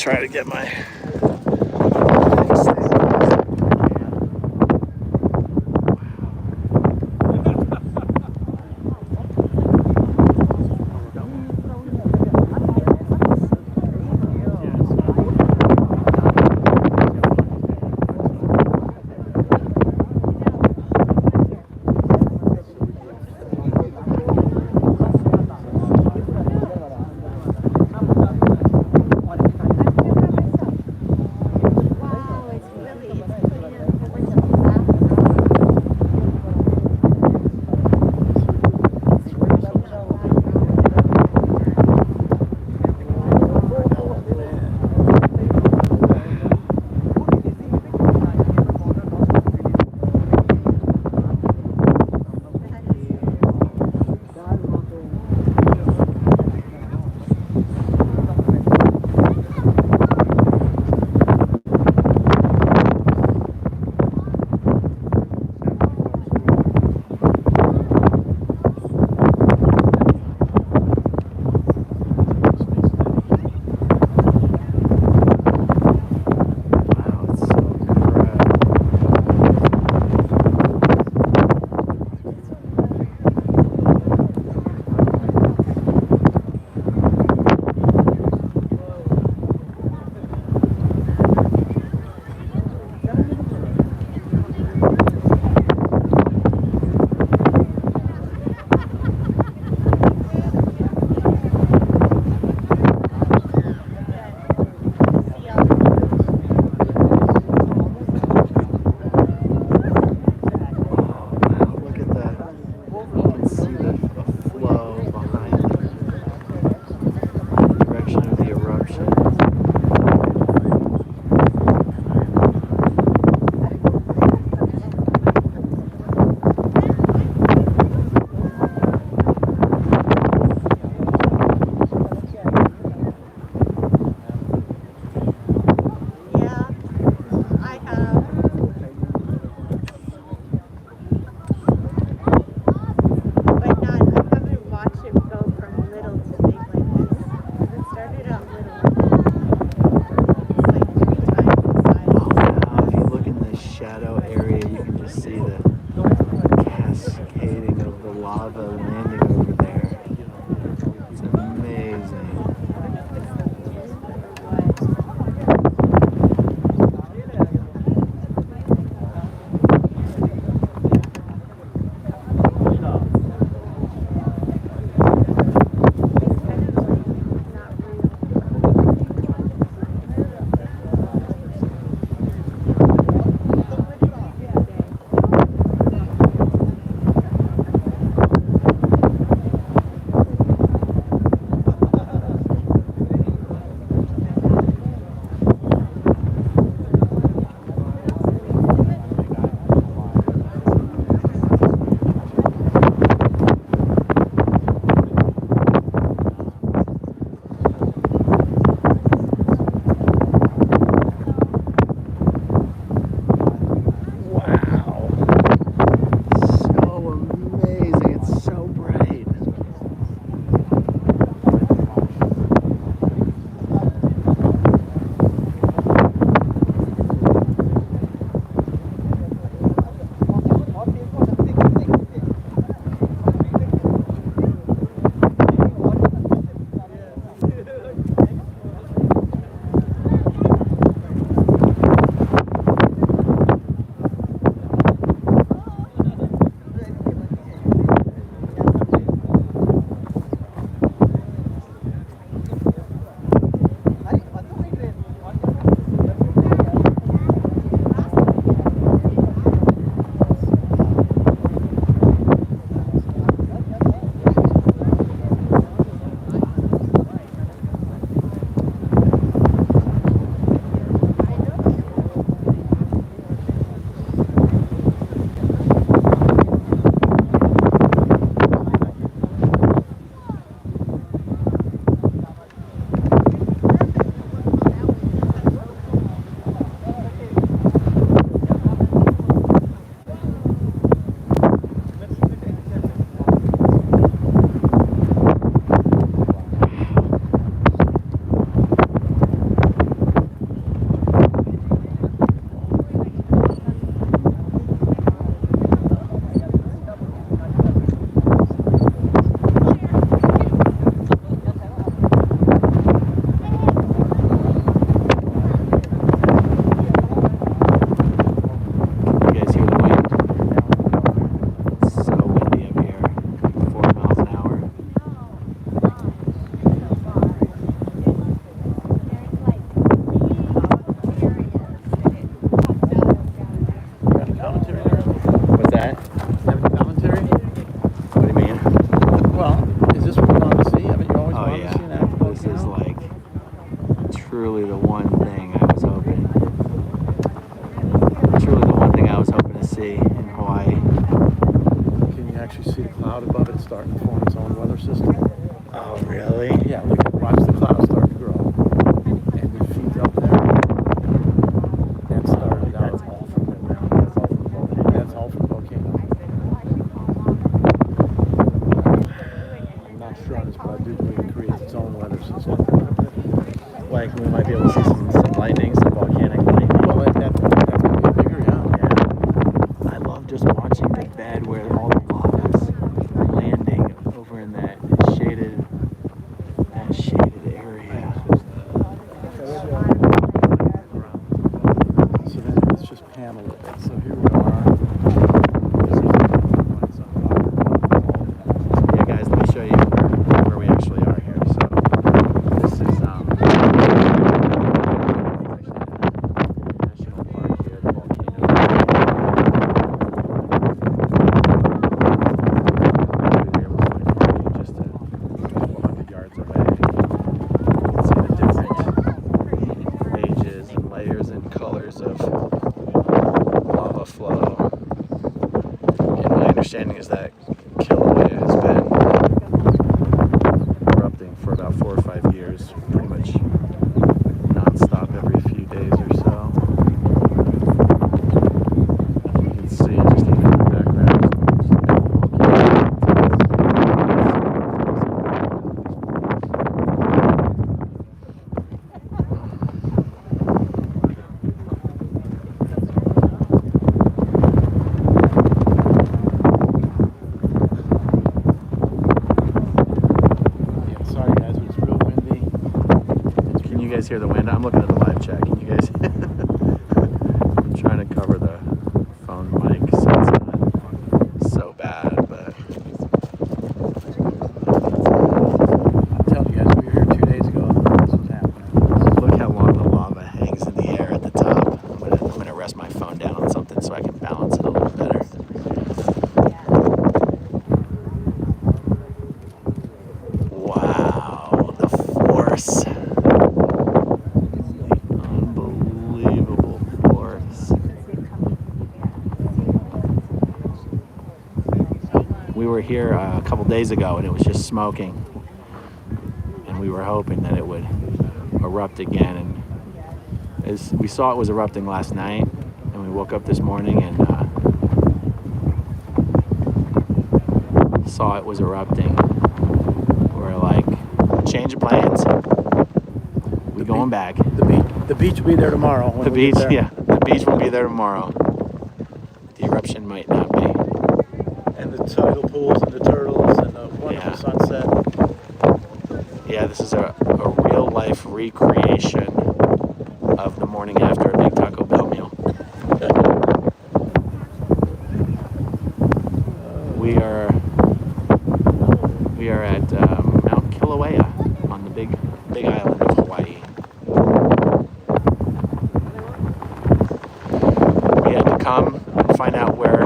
try to get my actually see the cloud above it starting to form its own weather system. Oh, really? Yeah, look, watch the clouds start to grow. And the feet up there, that started out. That's all from the mountain. That's all from the volcano. That's all from the volcano. I'm not sure on this, but I do believe it creates its own weather system. Like, we might be able to see some lightning, some volcanic lightning. Well, that's going to be bigger, yeah. I love just watching the bed where all the lava's landing over in that shaded area. So then let's just panel it. So here we are. Yeah, guys, let me show you where we actually are here. So this is national park here, the volcano. Just a couple hundred yards away. You can see the different stages and layers and colors of lava flow. And my understanding is that Kilauea has been erupting for about 4 or 5 years, pretty much non-stop every few days or so. You can see just even in the background. Yeah, sorry guys, it was real windy. Can you guys hear the wind? I'm looking at the live chat. Can you guys? I'm trying to cover the phone mic so it's not so bad, but I'm telling you guys, we were here 2 days ago and this was happening. look how long the lava hangs in the air at the top. I'm gonna rest my phone down on something so I can balance it a little better. Wow, the force. Unbelievable force. We were here a couple days ago and it was just smoking. And we were hoping that it would erupt again. And as we saw it was erupting last night, and we woke up this morning and saw it was erupting. We're like, change of plans. We going back. The beach will be there tomorrow. When The we beach, get there. yeah, the beach will be there tomorrow. The eruption might not be. And the tidal pools and the turtles and the wonderful Yeah. sunset. Yeah, this is a real life recreation of the morning after a big Taco Bell meal. We are at Mount Kilauea on the big island of Hawaii. We had to come and find out where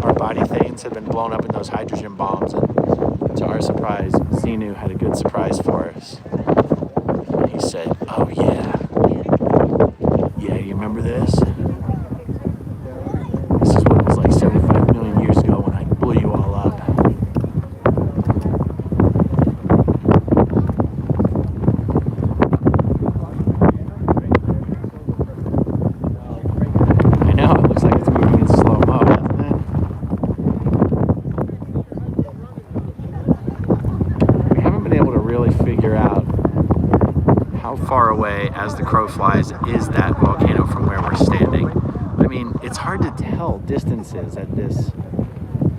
our body thanes had been blown up in those hydrogen bombs, and to our surprise, Xenu had a good surprise for us. He said, "Oh yeah, you remember this? This is what it was like 75 million years ago when I blew you all up." I know, it looks like it's moving in slow-mo, doesn't it? We haven't been able to really figure out how far away, as the crow flies, is that volcano from where we're standing. I mean, it's hard to tell distances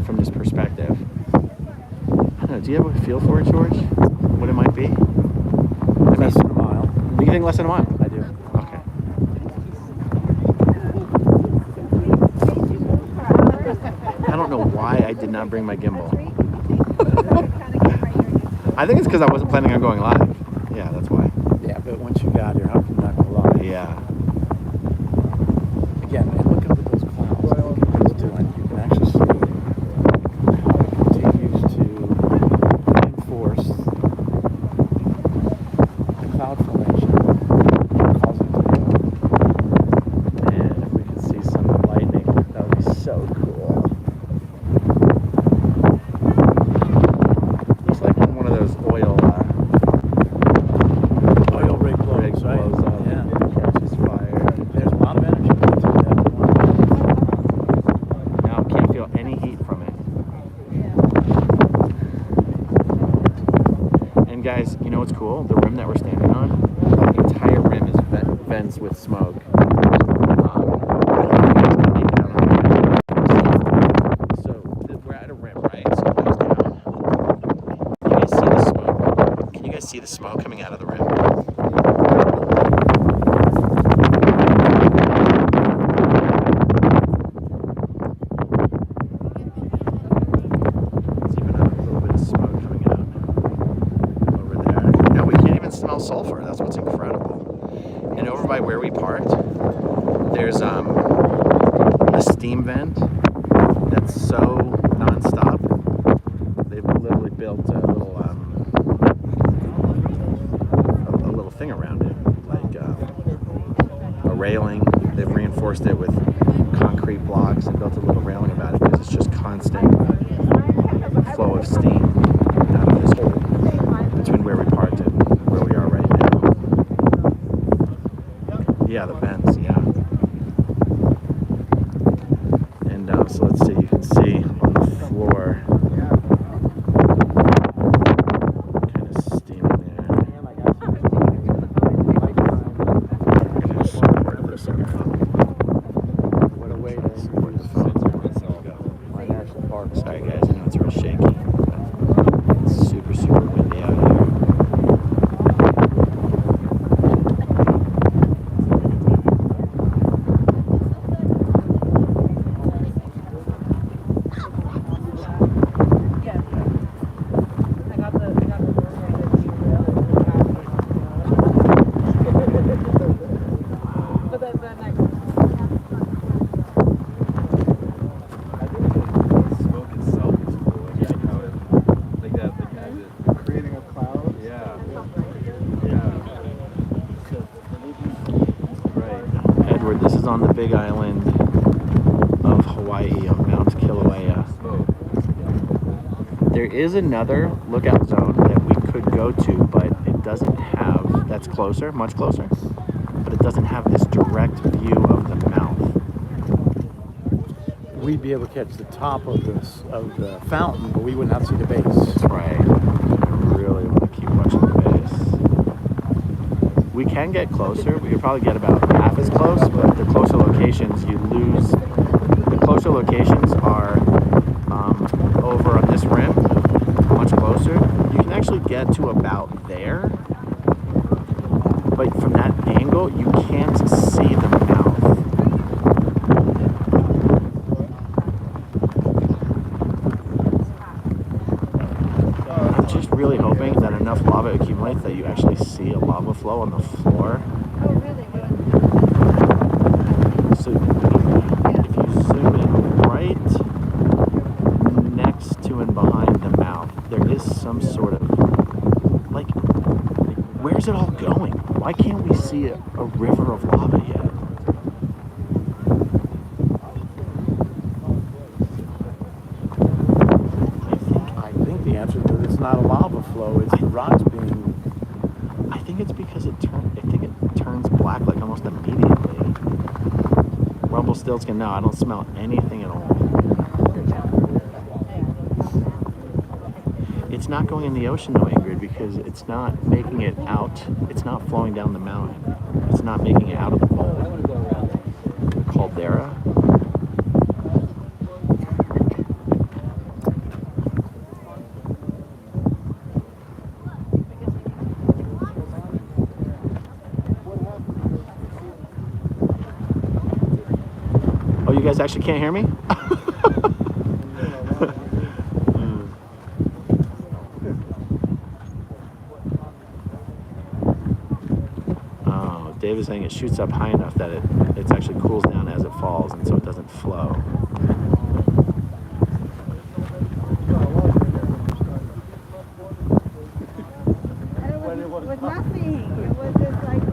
from this perspective. I don't know, do you have a feel for it, George? What it might be? Less than a mile. You think less than a mile? I do. Okay. I don't know why I did not bring my gimbal. I think it's because I wasn't planning on going live. Yeah, that's why. Yeah, but once you got here, how can you not go live? Yeah. Again, man, look up at those clouds. Look at what it's doing. You can actually see how it continues to enforce the cloud formation, causing it to grow. Man, if we could see some lightning, that would be so cool. know what's cool? The rim that we're standing on, the entire rim is vents with smoke. So we're at a rim, right? So it goes down. You guys see the smoke? Can you guys see the smoke coming out of the rim? Sulfur. That's what's incredible. And over by where we parked, there's a steam vent that's so non-stop. They've literally built a little thing around it, like a railing. They've reinforced it with concrete blocks and built a little railing about it because it's just constant flow of steam out of this hole between where we parked and where we are right now. Yeah, the vents, yeah. And so let's see, you can see on the floor, kind of steaming there. What a way to support the phone. my national park. Sorry guys, I know it's real shaky, but it's super, super windy out here. This is on the big island of Hawaii, of Mount Kilauea. There is another lookout zone that we could go to, but it doesn't have, that's closer, much closer, but it doesn't have this direct view of the mouth. We'd be able to catch the top of the fountain, but we would not see the base. That's right. I really want to keep watching the base. We can get closer. We could probably get about half as close, but the closer locations you lose. The closer locations are over on this rim, much closer. You can actually get to about there, but from that angle, you can't see the mouth. I'm just really hoping that enough lava accumulates that you actually see a lava flow on the floor. So if you zoom in right next to and behind the mouth, there is some sort of, like, where's it all going? Why can't we see a river of lava yet? I think the answer is it's not a lava flow, it's the rocks being... I think it's because it turns black like almost immediately. Rumpelstiltskin, no, I don't smell anything at all. It's not going in the ocean though, Ingrid, because it's not making it out. It's not flowing down the mountain. It's not making it out of the bowl. The caldera. Oh, you guys actually can't hear me? Oh, Dave is saying it shoots up high enough that it actually cools down as it falls, and so it doesn't flow. It was nothing. It was just like...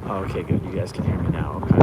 Okay, good. You guys can hear me now. Okay.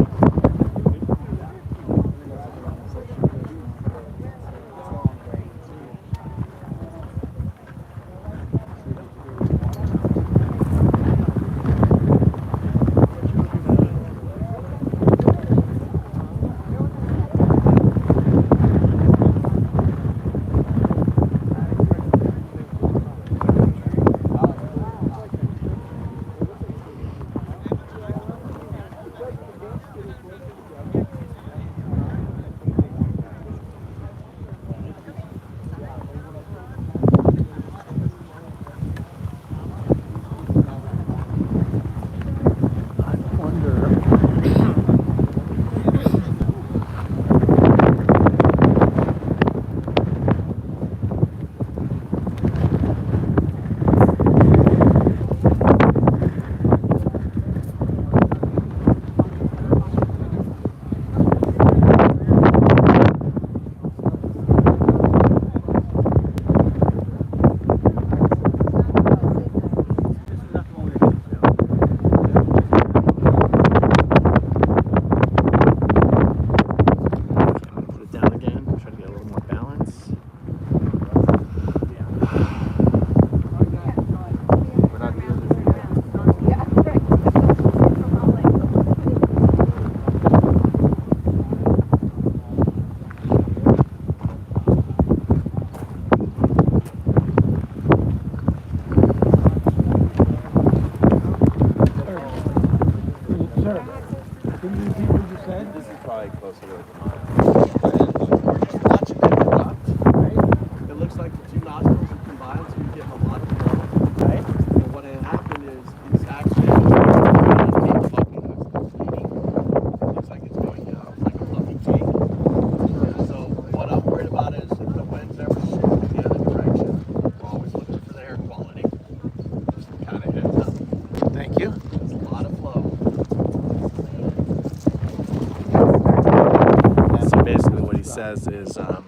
says is not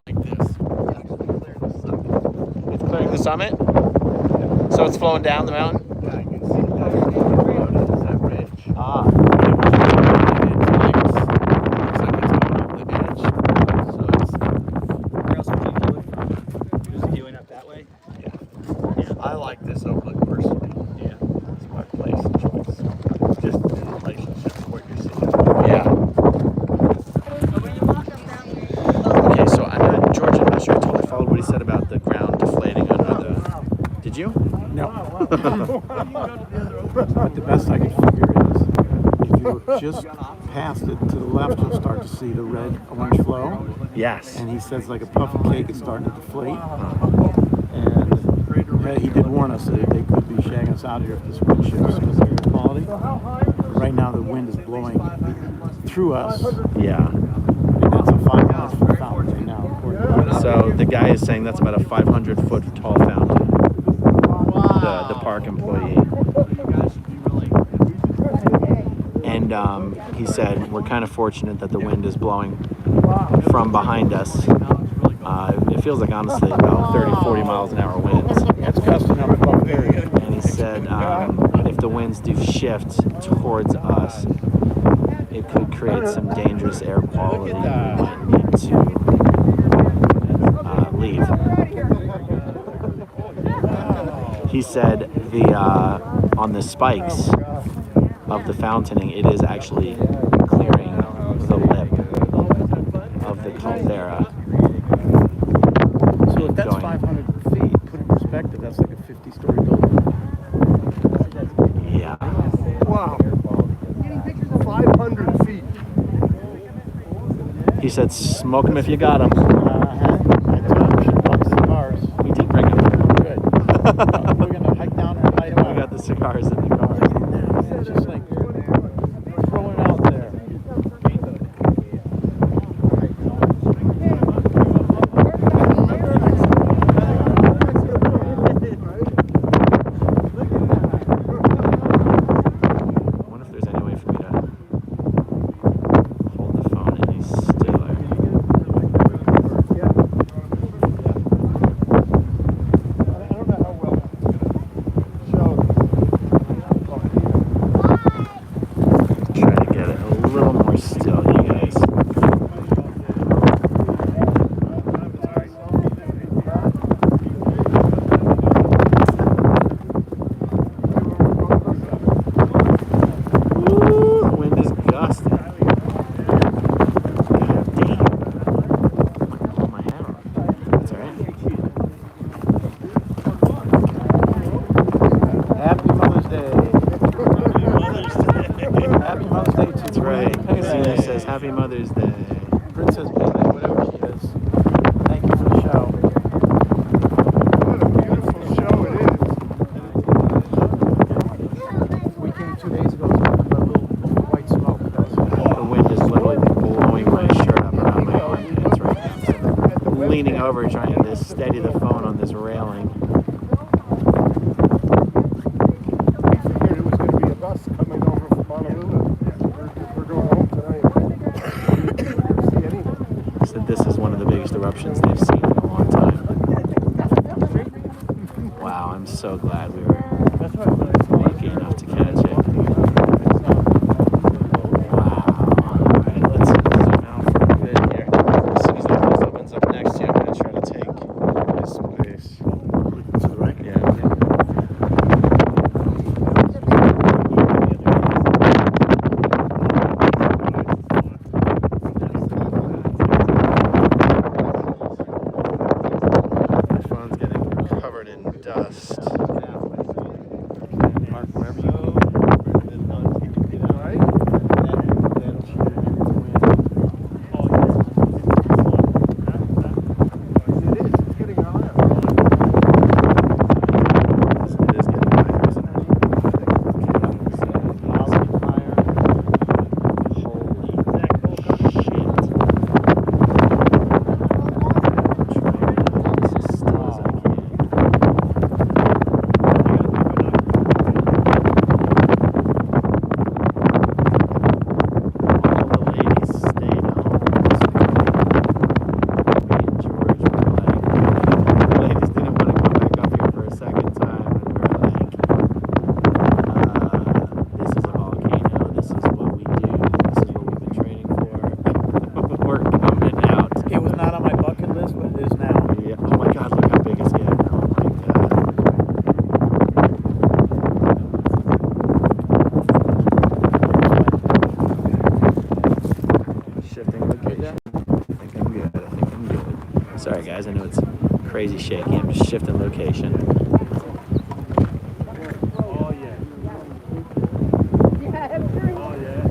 like this. it's clearing the summit. So it's flowing down the mountain. Yeah, I can see that ridge. Ah. Where else would you view it from? Just viewing up that way? I like this overlook personally. Yeah. It's my place of choice. Just in relationship to what you're seeing. Yeah. Okay, so George, I'm not sure I totally followed what he said about the ground deflating under the. Did you? No. But the best I could figure is if you just past it to the left, you'll start to see the red orange flow. Yes. And he says like a puff of cake is starting to deflate. And he did warn us that they could be shagging us out here if this wind shifts because of the quality. Right now the wind is blowing through us. Yeah. And that's a 500-foot fountain right now. So the guy is saying that's about a 500-foot tall fountain. The park employee. And he said we're kind of fortunate that the wind is blowing from behind us. It feels like honestly about 30-40 miles an hour winds. That's gusting up above there. And he said if the winds do shift towards us, it could create some dangerous air quality. We might need to leave. He said on the spikes of the fountaining, it is actually clearing the lip of the caldera. So if that's Going. 500 feet, put in perspective, that's like a 50-story building. Yeah. Wow. 500 feet. He said, smoke them if you got them. I told him we should bump cigars. We did bring them. Good. We're going to hike down and light We up. got the cigars in the car. It's just like throw it out there. I wonder if there's any way for me to hold the phone any stiller. Try to get it a little more still, you guys. Ooh, the wind is gusting. God damn. Hold my hammer. That's alright. Happy Mother's Day. Happy Mother's Day to That's right. Xenu Pele. says Happy Mother's Day. Princess Pele, whatever she is. Thank you for the show. What a beautiful show it We came 2 days ago, so a little white smoke. That was The wind is literally blowing my shirt up around my armpits right now. So I'm leaning over trying to steady the phone on this railing. We figured it was going to be a bus coming over from Honolulu. We're going home tonight. We didn't see anything. He said this is one of the biggest eruptions they've seen in a long time. Wow, I'm so glad we were lucky enough to catch it. Wow. Alright, let's zoom out for a bit here. As soon as that post opens up next to you, I'm going to try to take this space. to the right. Yeah. My phone's getting covered in dust. Sorry guys, I know it's crazy shaky. I'm just shifting location. Oh, yeah. Yeah, I'm sure. Oh, yeah.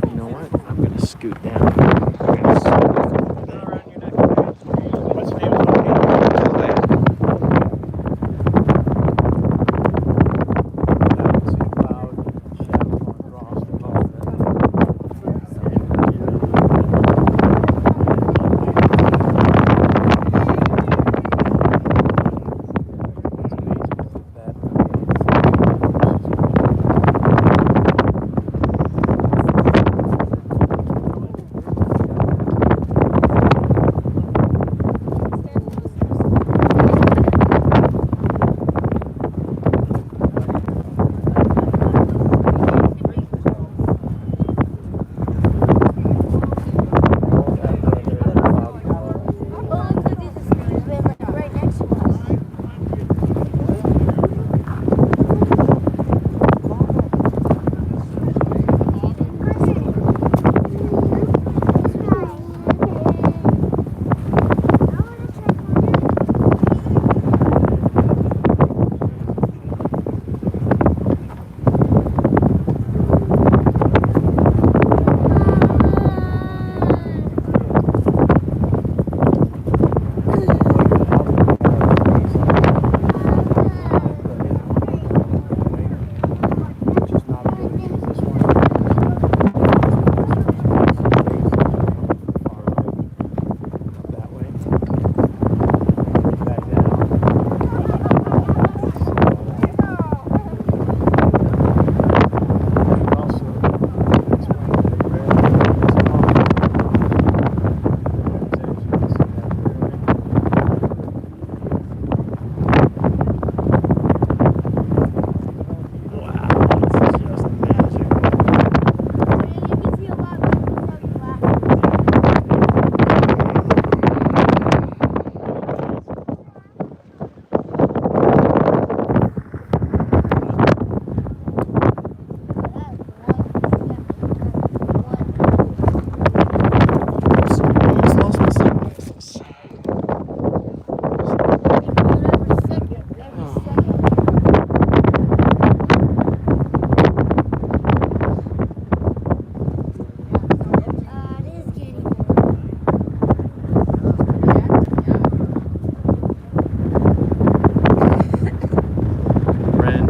You know what? I'm gonna scoot down. I'm gonna scoot Around your neck. What's the name of the volcano? Kilauea. See a cloud shadow across the cloud.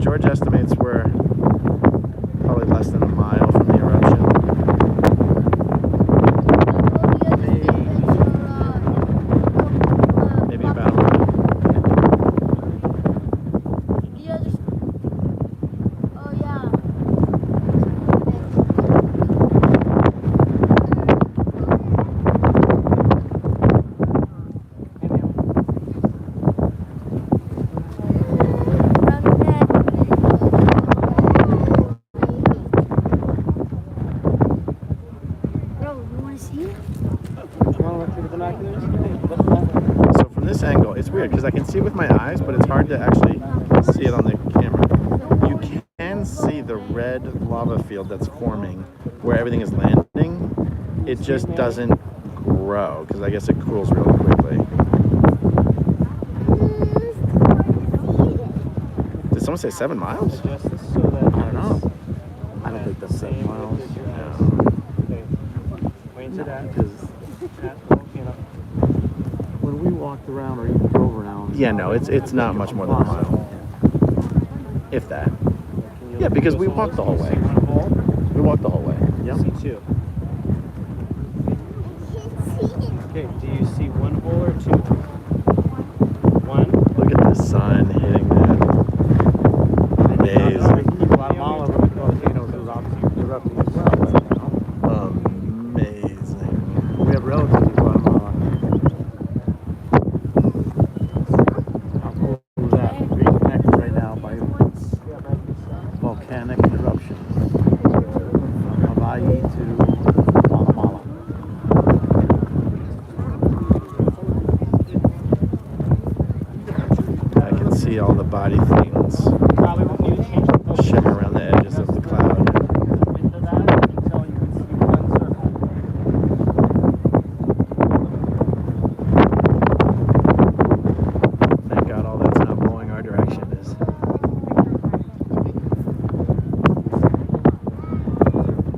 George estimates we're probably less than a mile from the eruption. Maybe about So from this angle, it's weird because I can see it with my eyes, but it's hard to actually see it on the camera. You can see the red lava field that's forming where everything is landing. It just doesn't grow because I guess it cools really quickly. Did someone say 7 miles? Just so that I don't know. I don't think that's 7 miles. Wait to that. Because when we walked around or even drove around. Yeah, no, it's not much more than a mile, if that. Yeah, because we walked the whole way. We walked the whole way. Yep. See two. Okay, do you see one hole or two? One. Look at the sun hitting that. Amazing. Guatemala volcanoes is obviously erupting as well right now. Amazing. We have relatives in Guatemala. How cool is that? Being connected right now by volcanic eruptions from Hawaii to Guatemala. I can see all the body things Probably won't need to change the shimmer around the edges of the cloud. Into that, you can tell you can see one circle. Thank God all that's not blowing our direction is.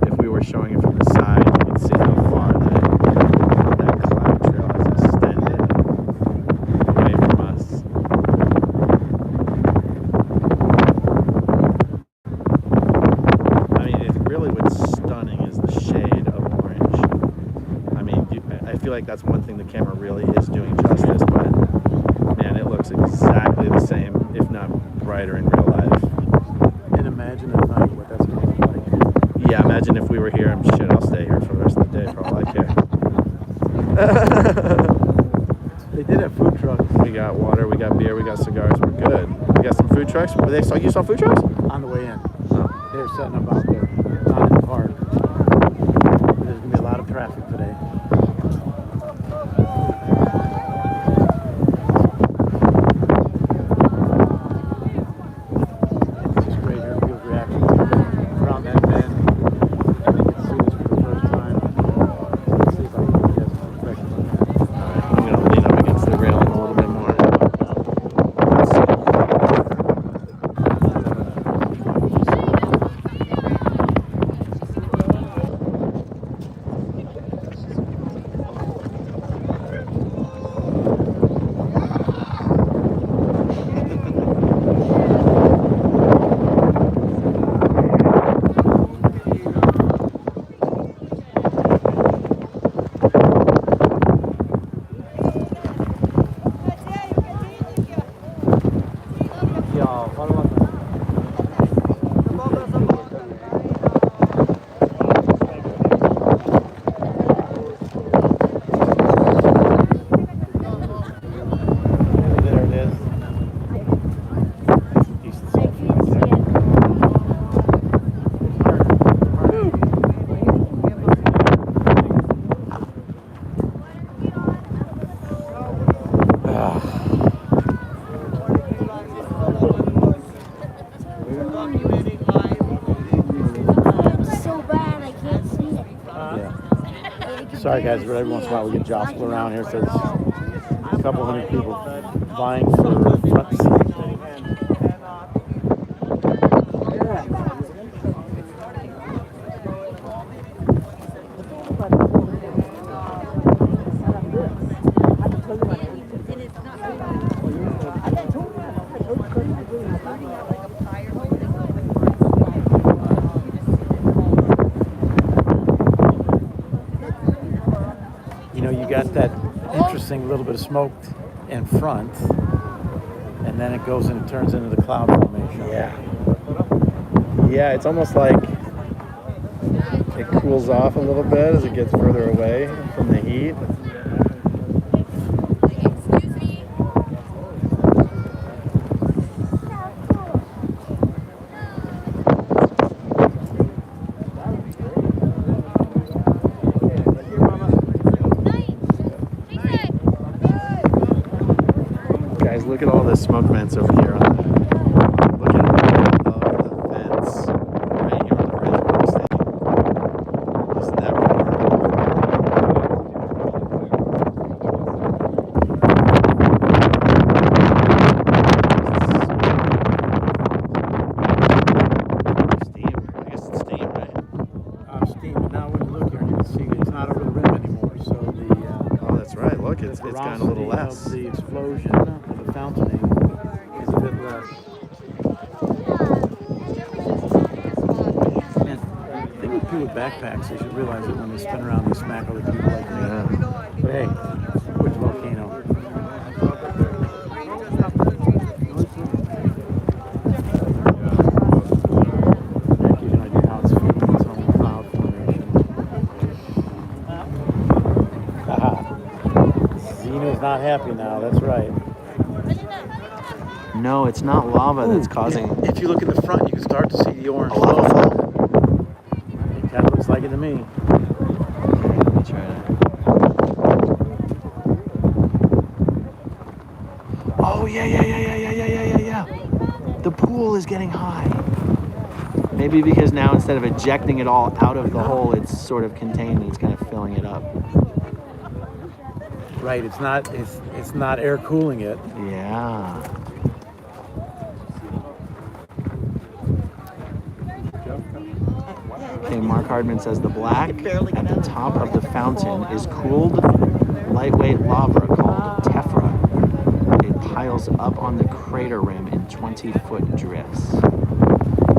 If we were showing it from the side, you could see how far that cloud trail has extended away from us. I mean, really what's stunning is the shade of orange. I mean, I feel like that's one thing the camera really is doing justice, but man, it looks exactly the same, if not brighter in real life. And imagine at night what that's going to look like. Yeah, imagine if we were here. Shit, I'll stay here for the rest of the day for all I care. They did have food trucks We got water, we got beer, we got cigars. We're good. We got some food trucks. You saw food trucks? on the way in. Oh. They were setting up out there, not in the park. There's going to be a lot of traffic today. It's just great here. People's reactions around that bend. I think it's see this for the first time. Let's see if I can get some perspective on that. Alright, I'm gonna lean up against the railing a little bit more. So bad I can't see it. Sorry guys, but every once in a while we get jostled around here, so there's a couple hundred people vying for front seat. You know, you got that interesting little bit of smoke in front, and then it goes and turns into the cloud formation. Yeah, it's almost like it cools off a little bit as it gets further away from the heat. Guys, look at all the smoke vents over here. Look at all of the vents right here on the bridge where we're standing. Isn't that steam? I guess it's steam, right? Steam, but now when you look here, you can see it's not over the rim anymore, so the Oh, that's right. Look, it's gotten a little velocity less. of the explosion of the fountaining is a bit less. And I think with people with backpacks, they should realize that when they spin around, they smack other people like me. Yeah. But hey, which volcano? That gives you an idea how it's feeding its own cloud formation. Haha. Xenu's not happy now, that's right. No, it's not lava that's causing If you look in the front, you can start to see the orange a lava flow. It kind of looks like it to me. Let me try to. Oh yeah. The pool is getting high. Maybe because now instead of ejecting it all out of the hole, it's sort of contained and it's kind of filling it up. Right, it's not air cooling it. Yeah. Okay, Mark Hardman says the black at the top of the fountain is cooled, lightweight lava called tephra. It piles up on the crater rim in 20-foot drifts.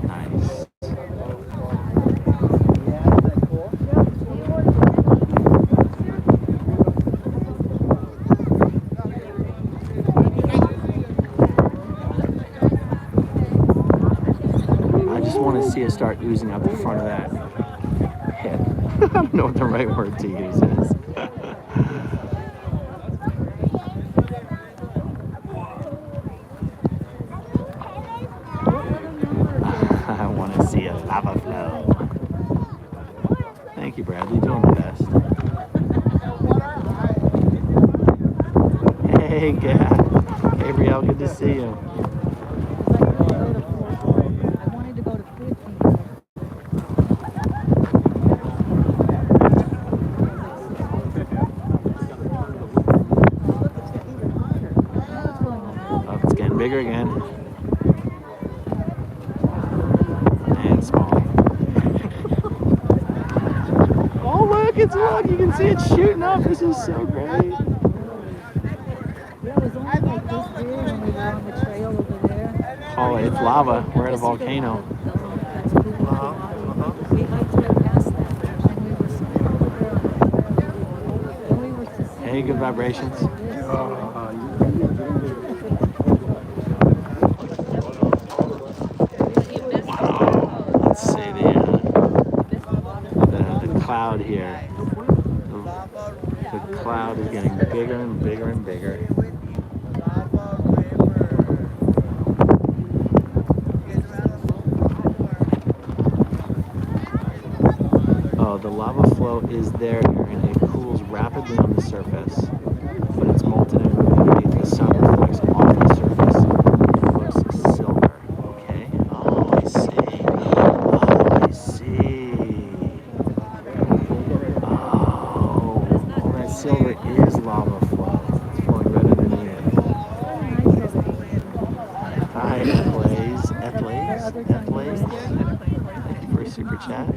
Nice. I just want to see it start oozing out the front of that head. I don't know what the right word to use is. I want to see a lava flow. Thank you, Bradley. Doing the best. Hey, Gabrielle, good to see you. I wanted to go to 15. Oh, it's getting bigger again. And small. Oh, look, you can see it shooting up. This is so great. Yeah, it was only like this big when we were on the trail over there. Oh, it's lava. We're at a volcano. We hiked right past that, and we were sitting over there. And we were just sitting Hey, good vibrations. Let's see the cloud here. The cloud is getting bigger and bigger and bigger. Oh, the lava flow is there and it cools rapidly on the surface, but it's molten underneath. The sun reflects off the surface. It looks silver. Okay. Oh, I see. Oh, I see. Oh, all that silver is lava flow. It's flowing right underneath. Hi, Ethlaze. Thank you for a super chat.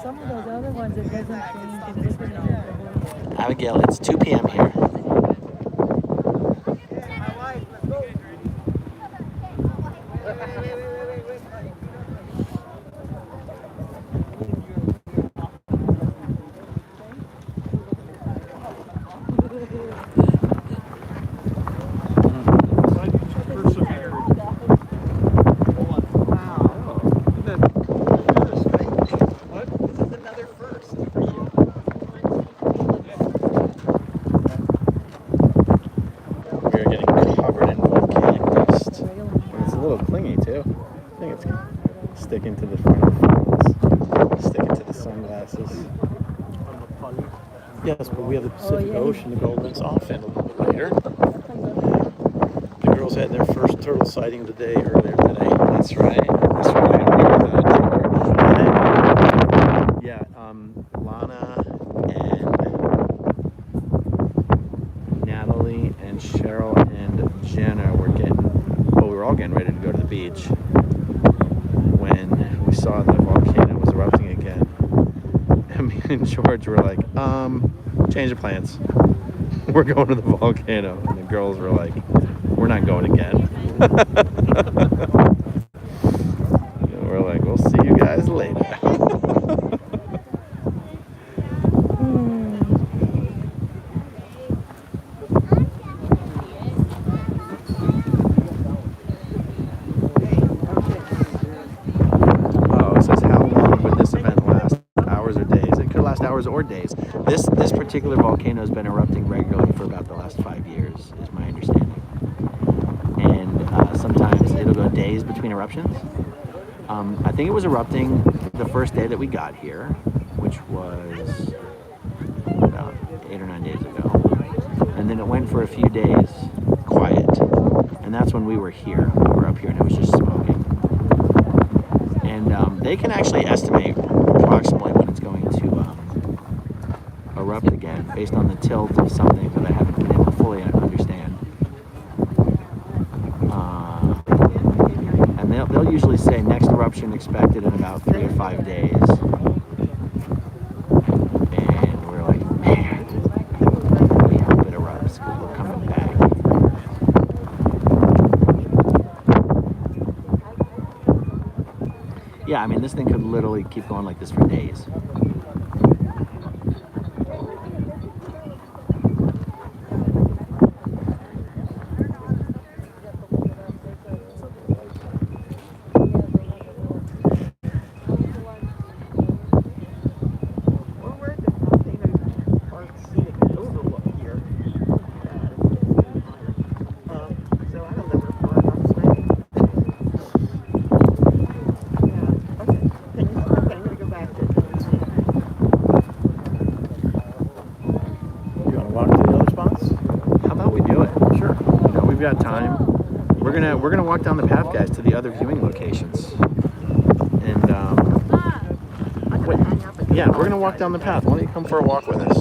Some of those other ones, it doesn't change. It's different. Abigail, it's 2 p.m. here. We are getting covered in volcanic dust. And it's a little clingy too. I think it's sticking to the front of the phones, sticking to the sunglasses. Yes, but we have the Pacific Ocean to go rinse off in a little bit later. The girls had their first turtle sighting of the day earlier today. That's right. That's right. I remember that, George. Yeah, Lana and Natalie and Cheryl and Jenna were we were all getting ready to go to the beach when we saw the volcano was erupting again. And me and George were like, change of plans. We're going to the volcano. And the girls were like, we're not going again. And we're like, we'll see you guys later. Oh, it says how long would this event last? Hours or days? It could last hours or days. This particular volcano has been erupting regularly for about the last 5 years, is my understanding. And sometimes it'll go days between eruptions. I think it was erupting the first day that we got here, which was about 8 or 9 days ago. And then it went for a few days quiet. And and that's when we were here. We were up here and it was just smoking. And they can actually estimate approximately when it's going to erupt again based on the tilt of something that I haven't been able to fully understand. And they'll usually say next eruption expected in about 3 or 5 days. And we're like, man, we hope it erupts because we're coming back. Yeah, I mean, this thing could literally keep going like this for days. Got time. We're gonna walk down the path, guys, to the other viewing locations. And wait, yeah, we're gonna walk down the path. Why don't you come for a walk with us?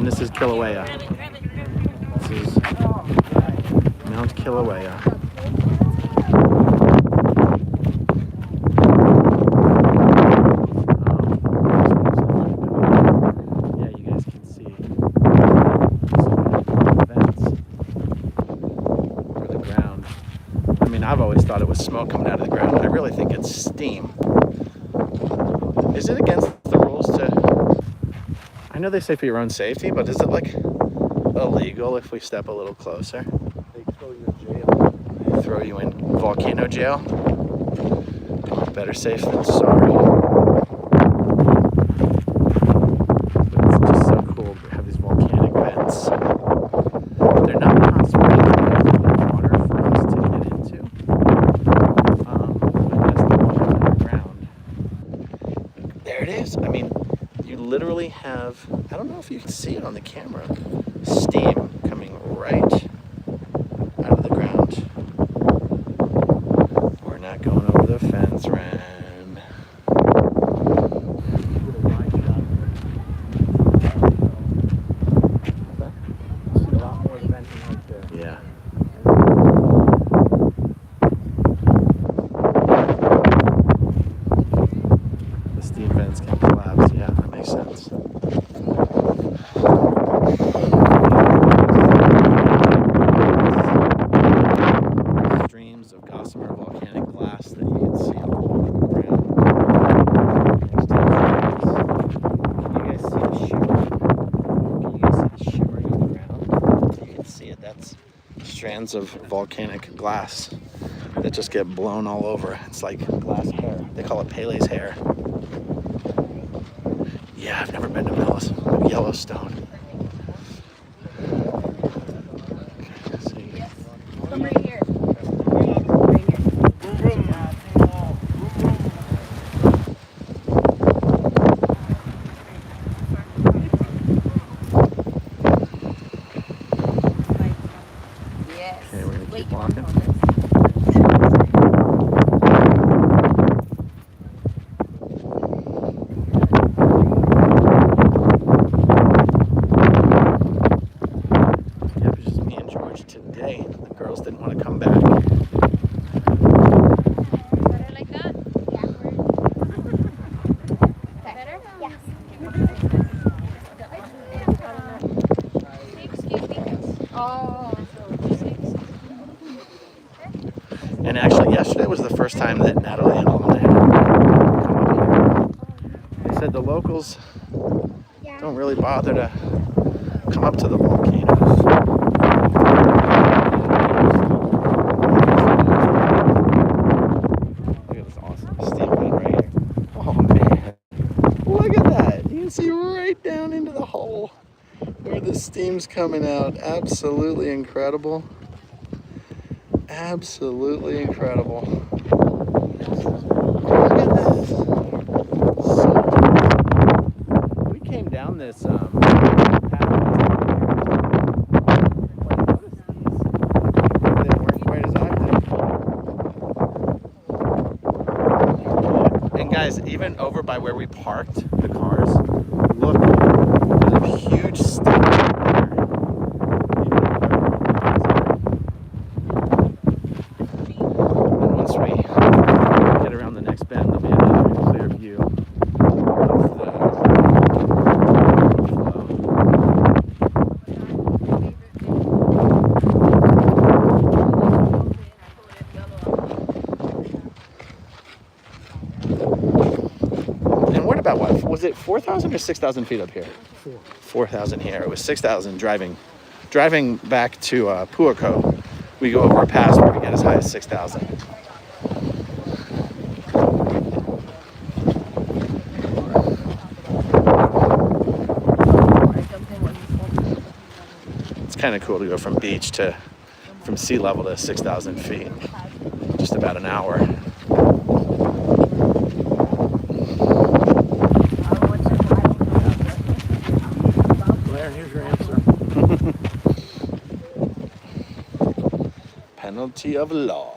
This is Kilauea. This is Mount Kilauea. Yeah, you guys can see some vents for the ground. I mean, I've always thought it was smoke coming out of the ground. I really think it's steam. Is it against the rules to... I know they say for your own safety, but is it like illegal if we step a little closer? They throw you in jail. They throw you in volcano jail? Better safe than sorry. But it's just so cool to have these volcanic vents. They're not concentrated water for us to get into. But as the water's underground. There it is. I mean, you literally have, I don't know if you can see it on the camera, steam coming right out of the ground. We're not going over the fence, Ren. See a lot more venting right there. Yeah. The steam vents can collapse, yeah. Makes sense. Streams of gossamer volcanic glass that you can see all over the ground. Can you guys see the shimmer? Can you guys see the shimmering on the ground? You can see it. That's strands of volcanic glass that just get blown all over. It's like glass hair. They call it Pele's hair. Yeah, I've never been to Yellowstone. See. Come right here. Yes. Okay, we're gonna keep walking. And actually, yesterday was the first time that Natalie and Alma had come up here. They said the locals don't really bother to come up to the volcanoes. steam's coming out. Absolutely incredible. Absolutely incredible. Look at this. So, we came down this path. They weren't quite as active. And guys, even over by where we parked the cars, look, there's a huge stump there. And once we get around the next bend, there'll be another clear view of the And what about what? Was it 4,000 or 6,000 feet up here? 4,000 here. It was 6,000 driving back to Puako. We go over a pass where we get as high as 6,000. It's kind of cool to go from beach to from sea level to 6,000 feet. Just about an hour. Blair, here's your answer. Penalty of law.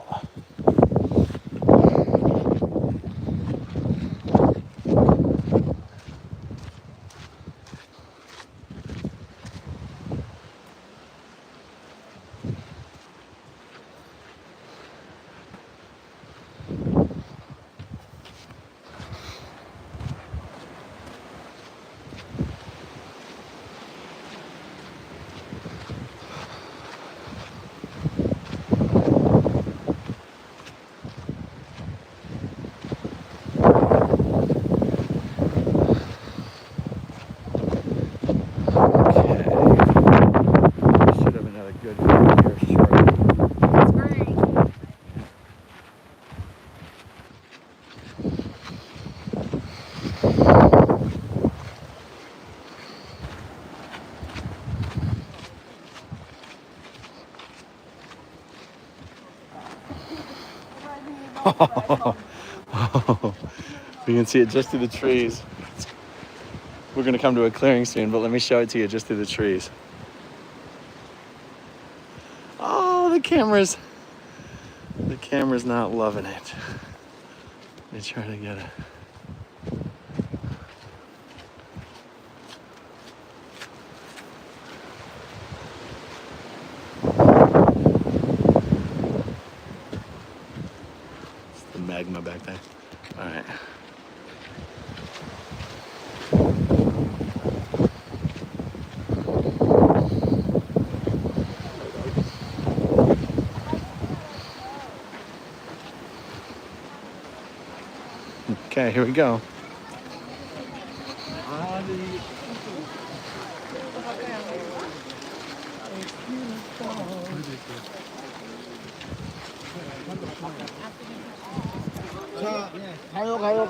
You can see it just through the trees. We're gonna come to a clearing soon, but let me show it to you just through the trees. Oh, the camera's not loving it. Let me try to get it. It's the magma back there. All right. Okay, here we go.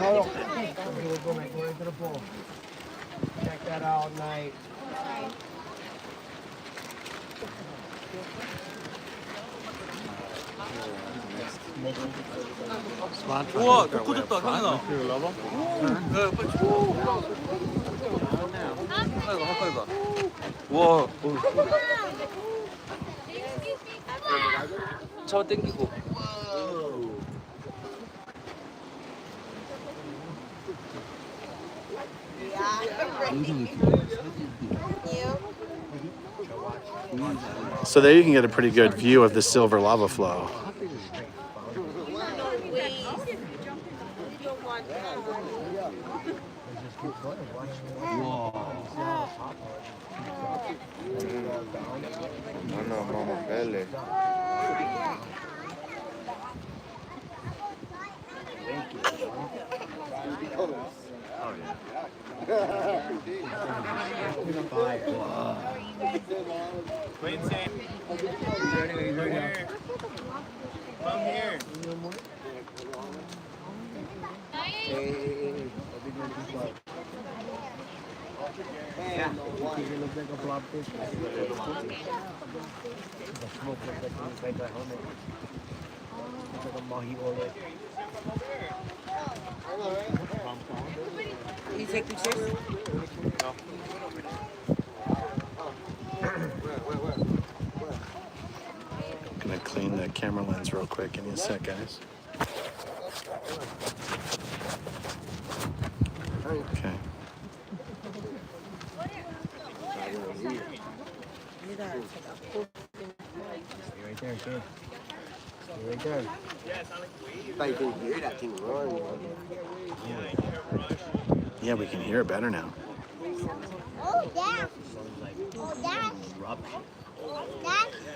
가요. We'll go back to the pool. Check that out night. 우와, 더 커졌다, 형이다. 네, 빨리 줘. 가까이 가. 우와. 저 땡기고. So there you can get a pretty good view of the silver lava flow. No, mama, belly. Wait, Sam. Come here. Yeah. It looks like a blob fish. The smoke looks like inside the helmet. It's like a mahi oil. You take pictures? I'm gonna clean the camera lens real quick. Give me a sec, guys. Okay. Stay right there, kid. Stay right there. Yeah, we can hear it better now. Oh, Dad. Oh, Dad.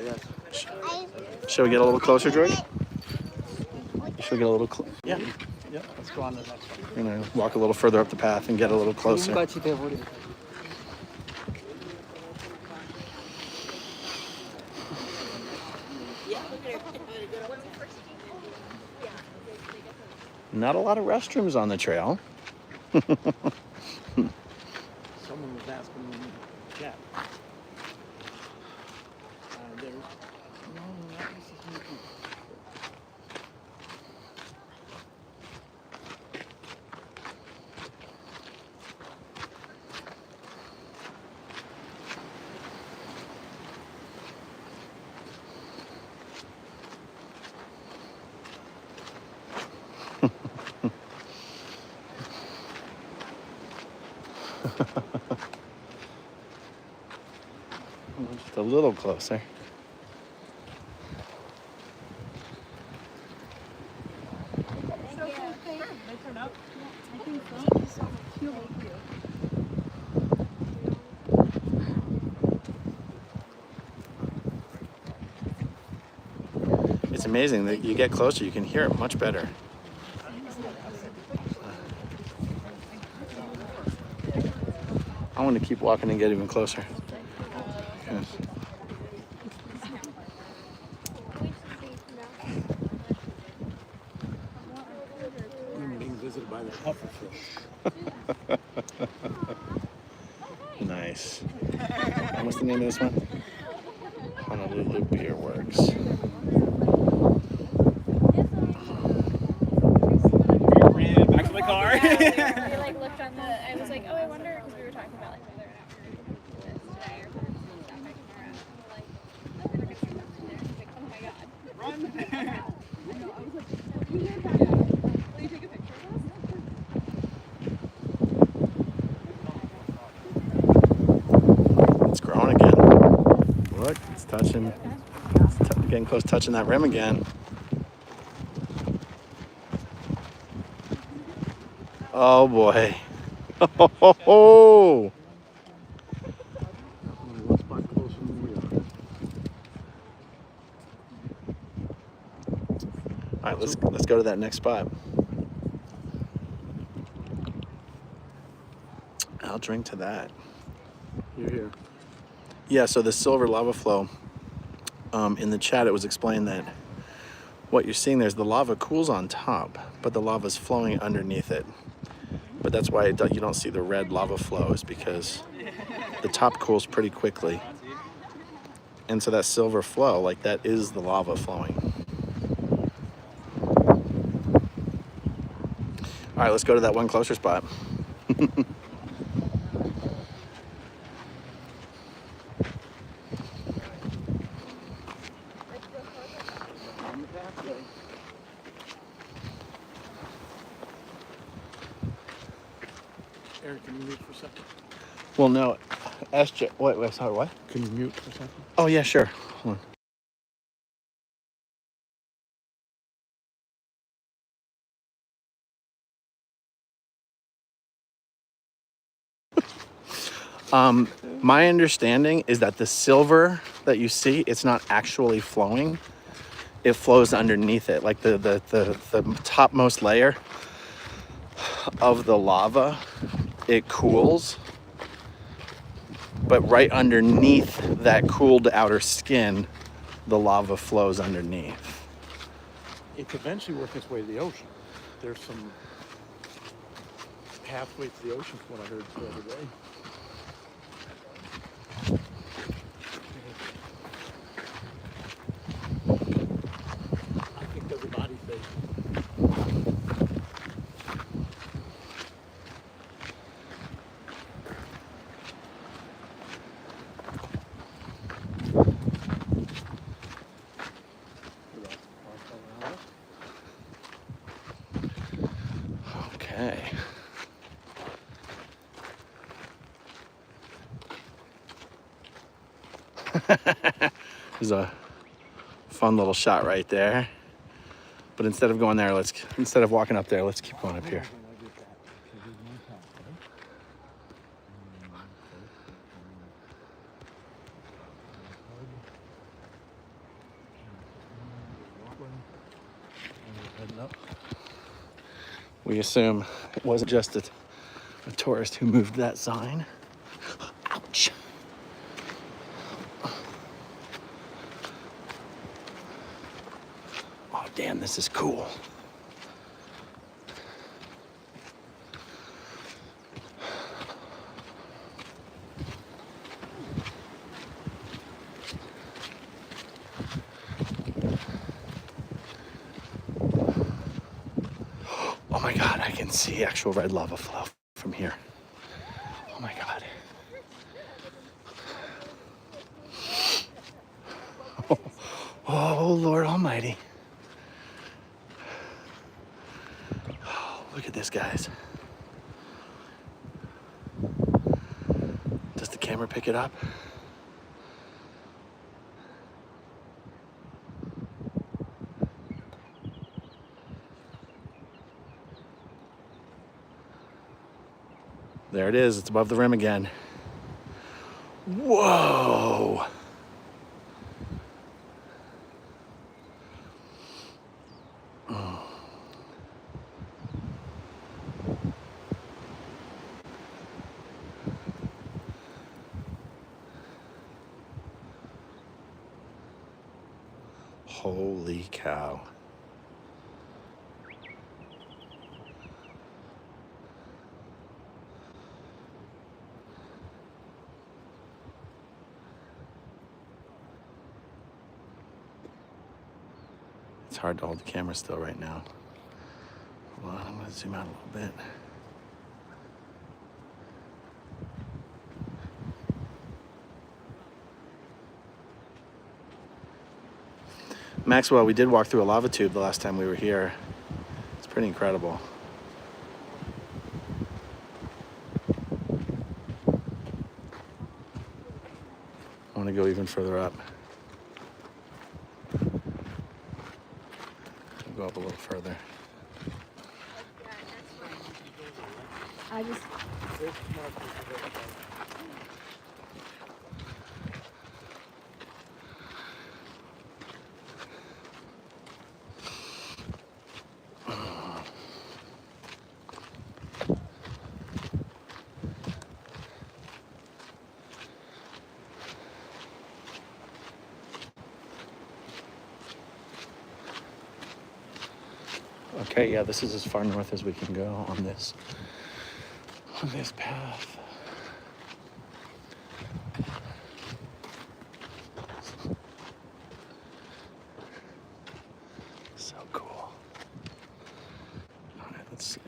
Dad. Shall we get a little closer, George? Should we get a little closer? Yeah. Yeah. Let's go on to the next one. We're gonna walk a little further up the path and get a little closer. Not a lot of restrooms on the trail. Someone was asking me in the chat. There's no, not Mrs. Mickey. Just a little closer. It's amazing that you get closer, you can hear it much better. I want to keep walking and get even closer. Yes. You're being visited by the pufferfish. Nice. And what's the name of this one? Honolulu Beer Works. Back to my car. I like looked on the. I was like, oh, I wonder, because we were talking about like whether today or stuff. Like, oh, we're gonna see something there. Like, oh my god, run! I know. I was like, you hear that? Will you take a picture of us? It's growing again. Look, it's touching. Getting close, touching that rim again. Oh boy. Oh. One spot closer than we are. All right, let's go to that next spot. I'll drink to that. You're here. Yeah, so the silver lava flow, in the chat it was explained that what you're seeing there's the lava cools on top, but the lava's flowing underneath it. But that's why you don't see the red lava flow, is because the top cools pretty quickly. And so that silver flow, like that is the lava flowing. All right, let's go to that one closer spot. Eric, can you mute for a second? Well, no, SJ, wait, sorry, what? Can you mute for a second? Oh, yeah, sure. Hold on. My understanding is that the silver that you see, it's not actually flowing. It flows underneath it, like the topmost layer of the lava, it cools. But right underneath that cooled outer skin, the lava flows underneath. It's eventually working its way to the ocean. There's some pathway to the ocean from what I heard the other day. There's a fun little shot right there. But instead of going there, instead of walking up there, let's keep going up here. We assume it wasn't just a tourist who moved that sign. Ouch. Oh, damn, this is cool. Oh my God, I can see actual red lava flow from here. Oh my God. Oh, Lord Almighty. Oh, look at this, guys. Does the camera pick it up? There it is. It's above the rim again. Whoa. Holy cow. It's hard to hold the camera still right now. Hold on, I'm going to zoom out a little bit. Maxwell, we did walk through a lava tube the last time we were here. It's pretty incredible. I want to go even further up. I'll go up a little further. I just. Okay, yeah, this is as far north as we can go on this path. So cool. All right, let's see.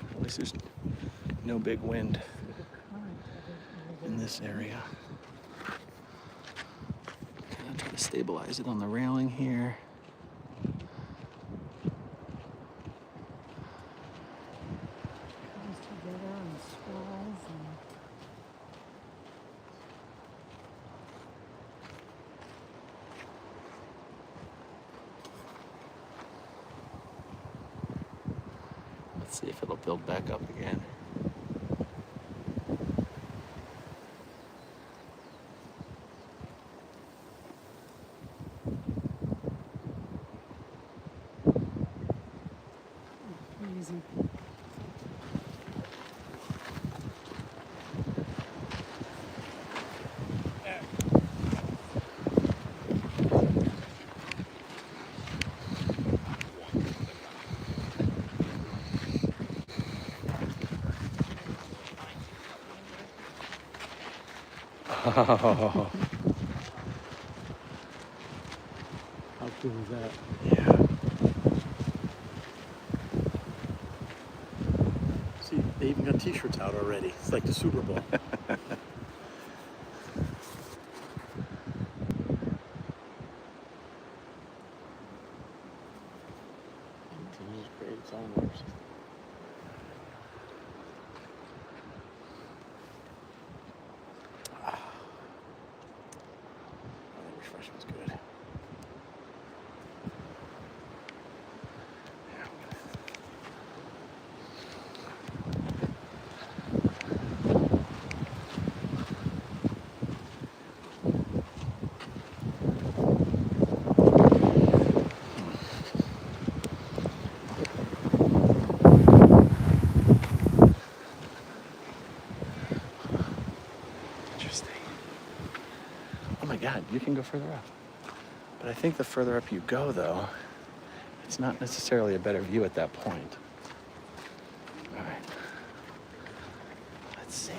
At least there's no big wind in this area. Kind of try to stabilize it on the railing here. Let's see if it'll build back up again. Easy. Oh, How cool is that? yeah. See, they even got t-shirts out already. It's like the Super Bowl. Continues to create its own waves. brush was good. Interesting. Oh my God, you can go further up. But I think the further up you go, though, it's not necessarily a better view at that point. All right. Let's see.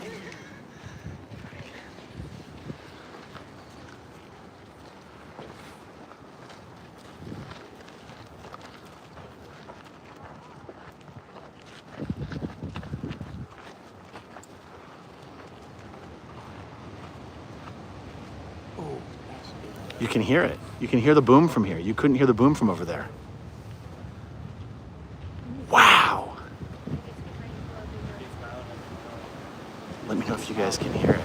You can hear it. You can hear the boom from here. You couldn't hear the boom from over there. Wow. Let me know if you guys can hear it.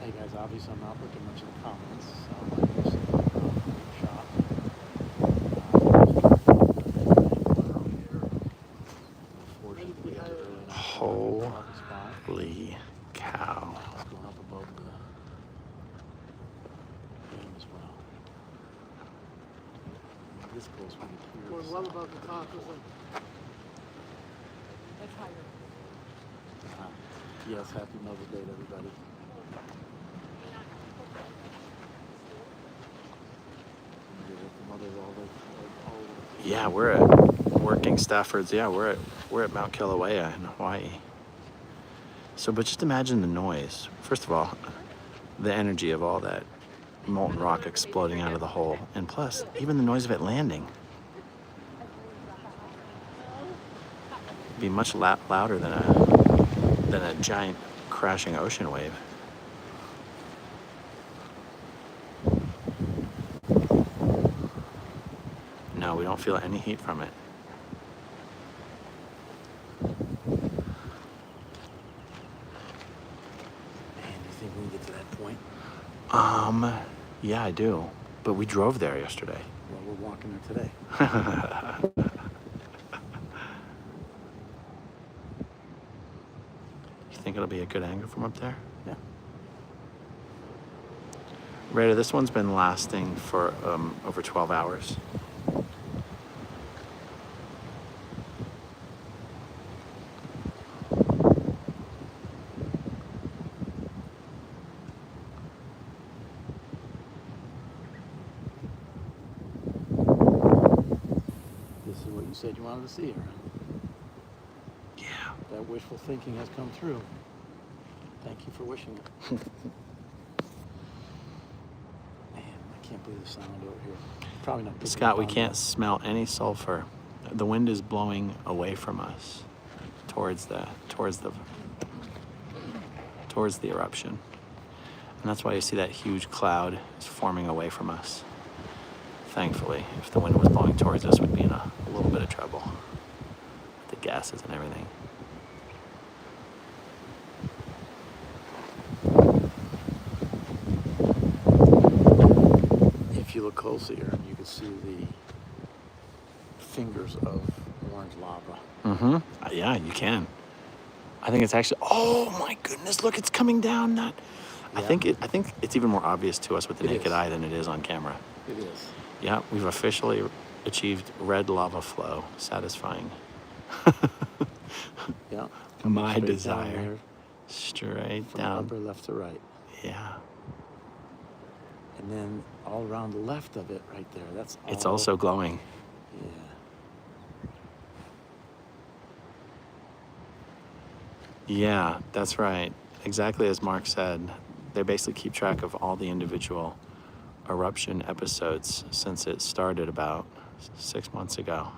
Hey guys, obviously I'm not looking much at the comments. So I guess shot. Unfortunately, I really not Holy cow. It's going up above the dam as well. This close one here. Going well above the top, isn't That's higher. Yes, happy Mother's Day to everybody. Yeah, we're at working Staffords. Yeah, we're at Mount Kilauea in Hawaii. So, but just imagine the noise. First of all, the energy of all that molten rock exploding out of the hole, and plus, even the noise of it landing. It'd be much louder than a giant crashing ocean wave. No, we don't feel any heat from it. Man, do you think we can get to that point? Yeah, I do. But we drove there yesterday. Well, we're walking there today. You think it'll be a good angle from up there? Yeah. Rita, this one's been lasting for over 12 hours. This is what you said you wanted to see her. Yeah. That wishful thinking has come through. Thank you for wishing it. Man, I can't believe the sound over here. Probably not. picking Scott, up we on can't that. smell any sulfur. The wind is blowing away from us towards the eruption. And that's why you see that huge cloud is forming away from us. Thankfully, if the wind was blowing towards us, we'd be in a little bit of trouble. The gases and everything. If you look closer here, you can see the fingers of orange lava. Mm-hmm. Yeah, you can. I think it's actually. Oh my goodness! Look, it's coming down. I Yeah. think it's even more obvious to us with the It naked is. eye than it is on camera. It is. Yeah, we've officially achieved red lava flow. Satisfying. Yeah. My Straight down desire. there, Straight from down. upper left to right. Yeah. And then all around the left of it, right there. That's all. It's also glowing. Yeah. Yeah, that's right. Exactly as Mark said. They basically keep track of all the individual eruption episodes since it started about 6 months ago.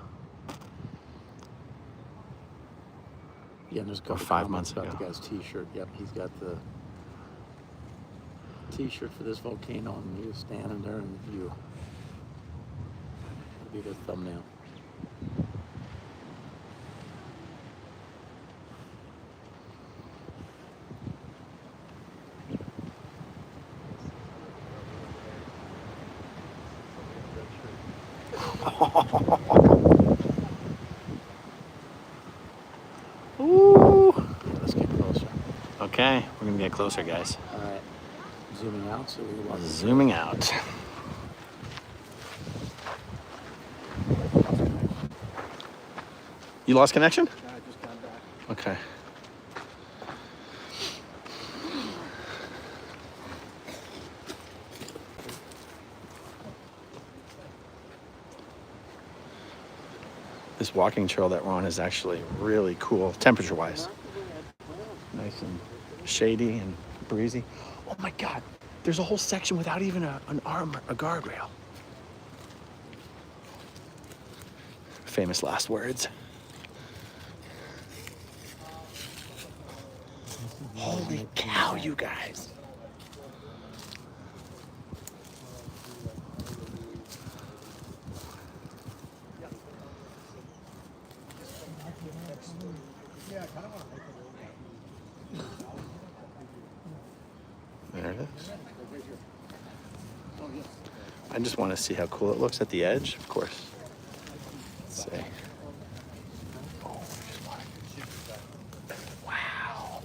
Yeah, and there's a Or couple 5 comments months about ago. the guy's T-shirt. Yep, he's got the T-shirt for this volcano, and he was standing there in the view. That'll be the thumbnail. Ooh. Let's get closer. Okay, we're gonna get closer, guys. All right. Zooming out so we can Zooming out. You lost connection? I just got back. Okay. This walking trail that we're on is actually really cool, temperature-wise. Nice and shady and breezy. Oh my God, there's a whole section without even a guardrail. Famous last words. Holy cow, you guys. There it is. I just want to see how cool it looks at the edge, of course. Let's see. Oh, wow.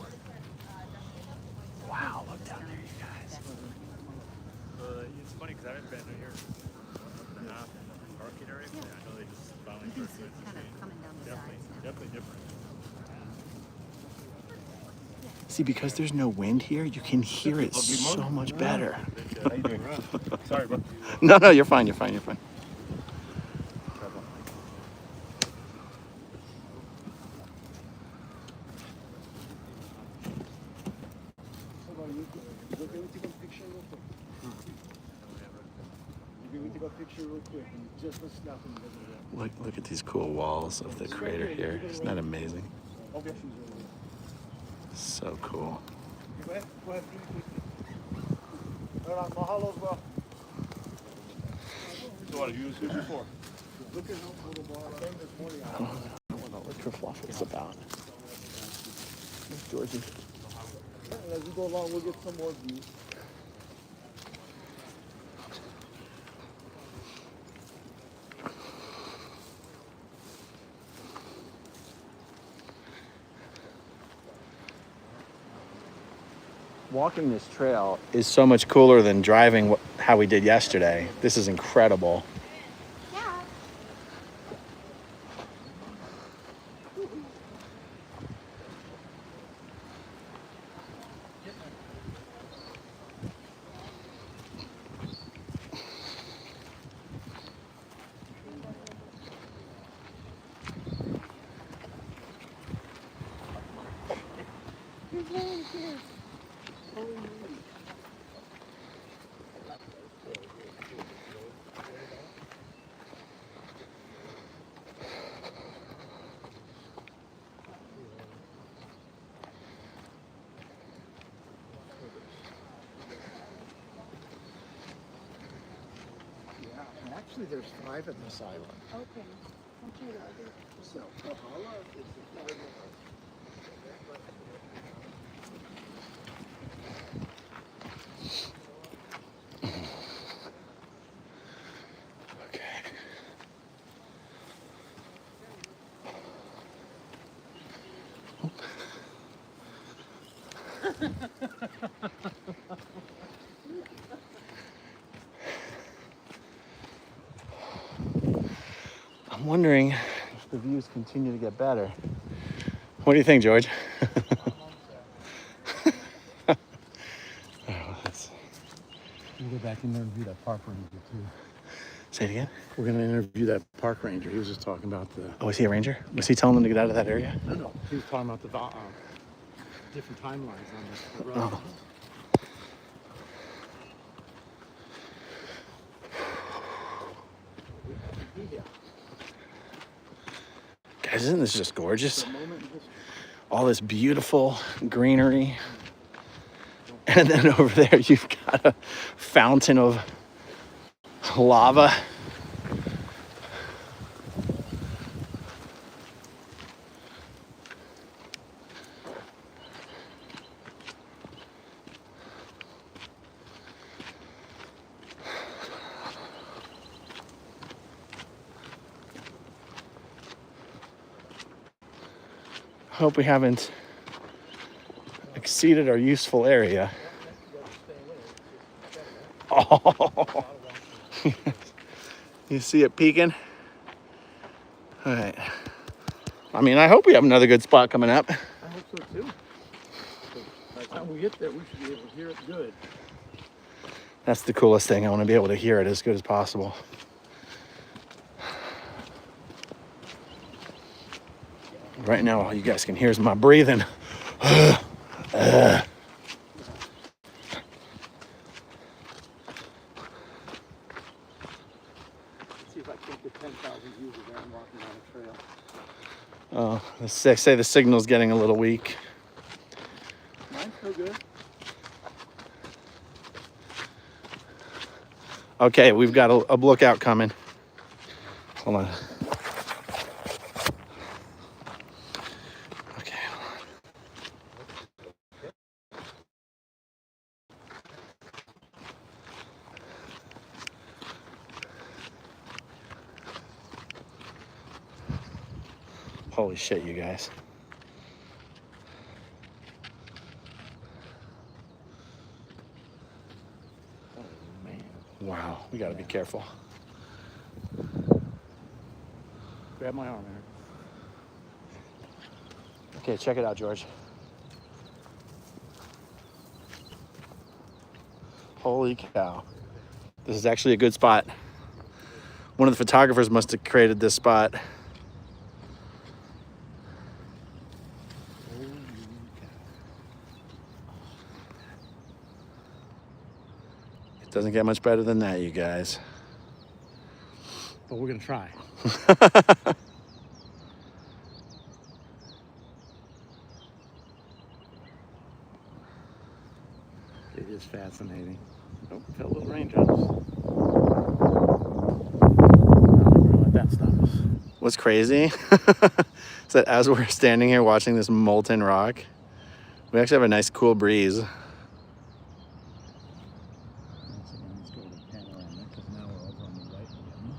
Wow, look down there, you guys. It's funny because I haven't been here in the half in the market area. I know they just finally You can started see it's kind of coming down the sides now. definitely different. See, because there's no wind here, you can hear it so much better. How you doing? Sorry, bro. No, you're fine, you're fine, you're fine. Look at these cool walls of the crater here. Isn't that amazing? So cool. Go ahead. Mahalos, bro. So what have you used this before? Look at how little bar I think this morning. I don't know what ultra fluff is about. Where's Georgie? And as we go along, we'll get some more views. Walking this trail is so much cooler than driving how we did yesterday. This is incredible. Yeah. Actually, there's 5 at this island. Okay. So, Kahala is the 3rd one. Okay. I'm wondering if the views continue to get better. What do you think, George? We'll go back in there and view that park ranger too. Say it again? We're gonna interview that park ranger. He was just talking about the. Oh, is he a ranger? Was he telling them to get out of that area? No. He was talking about the different timelines on the road. Oh. Guys, isn't this just gorgeous? All this beautiful greenery. And then over there, you've got a fountain of lava. Hope we haven't exceeded our useful area. Oh, you see it peeking? All right. I mean, I hope we have another good spot coming up. I hope so too. By the time we get there, we should be able to hear it good. That's the coolest thing. I want to be able to hear it as good as possible. Right now, all you guys can hear is my breathing. See if I can't get 10,000 views of them walking on the trail. Oh, they say the signal's getting a little weak. Mine's still good. Okay, we've got a lookout coming. Hold on. Okay. Holy shit, you guys. Oh man. Wow, we gotta be careful. Grab my arm, Aaron. Okay, check it out, George. Holy cow. This is actually a good spot. One of the photographers must have created this spot. It doesn't get much better than that, you guys. But we're gonna try. It is fascinating. Oh, felt a little raindrops. We're gonna let that stop us. What's crazy is that as we're standing here watching this molten rock, we actually have a nice cool breeze. Once again, let's go to panoramic because now we're over on the right again.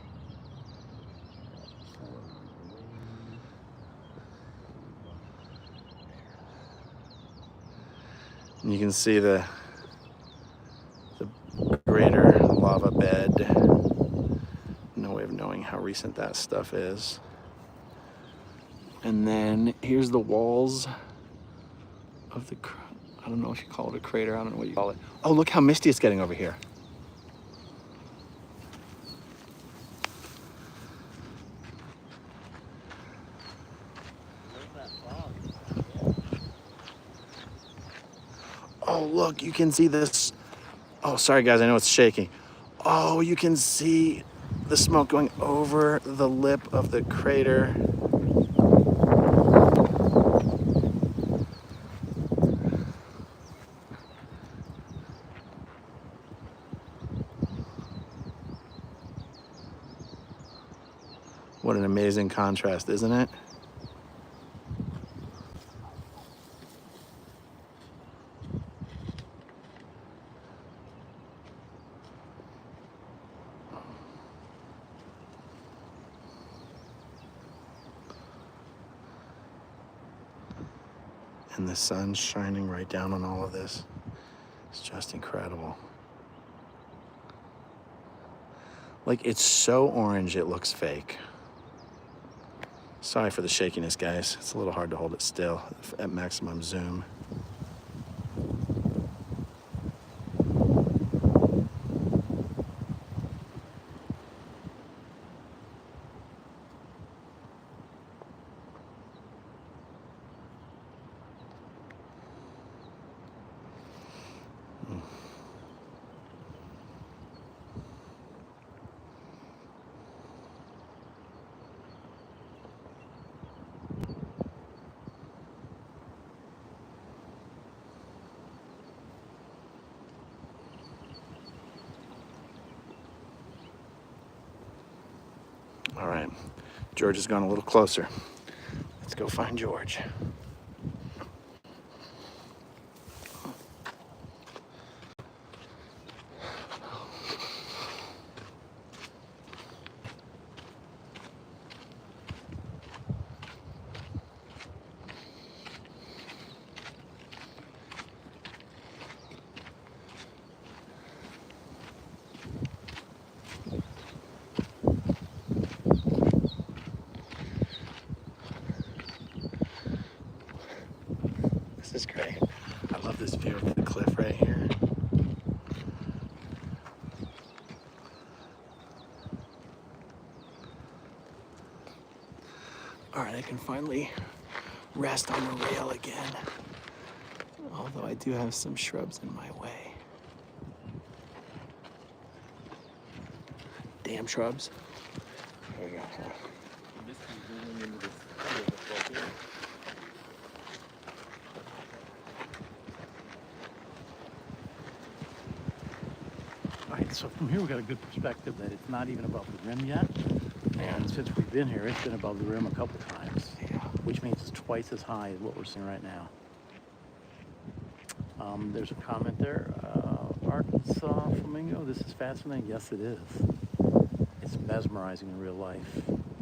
And you can see the greater lava bed. No way of knowing how recent that stuff is. And then here's the walls of the, I don't know if you call it a crater, I don't know what you call it. Oh, look how misty it's getting over here. Oh, look, you can see this. Oh, sorry guys, I know it's shaking. Oh, you can see the smoke going over the lip of the crater. What an amazing contrast, isn't it? And the sun's shining right down on all of this. It's just incredible. Like, it's so orange it looks fake. Sorry for the shakiness, guys. It's a little hard to hold it still at maximum zoom. All right, George has gone a little closer. Let's go find George. this view of the cliff right here. All right, I can finally rest on the rail again. Although I do have some shrubs in my way. Damn shrubs. There we go. All right, so from here we got a good perspective that it's not even above the rim yet. And since we've been here, it's been above the rim a couple times, which means it's twice as high as what we're seeing right now. There's a comment there. Arkansas flamingo, this is fascinating. Yes, it is. It's mesmerizing in real life.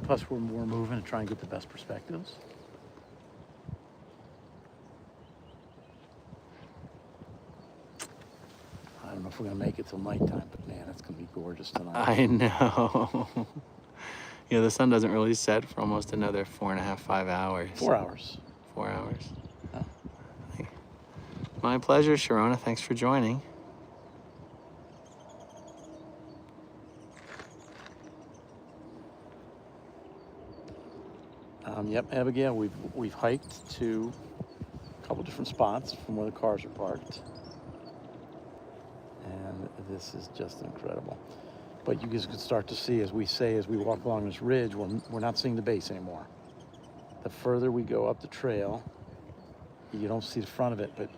Plus, we're moving to try and get the best perspectives. I don't know if we're going to make it till nighttime, but man, it's going to be gorgeous tonight. I know. Yeah, the sun doesn't really set for almost another 4.5, 5 hours. 4 hours. 4 hours. Oh. My pleasure, Sharona. Thanks for joining. Yep, Abigail, we've hiked to a couple different spots from where the cars are parked. And this is just incredible. But you guys can start to see, as we walk along this ridge, we're not seeing the base anymore. The further we go up the trail, you don't see the front of it, but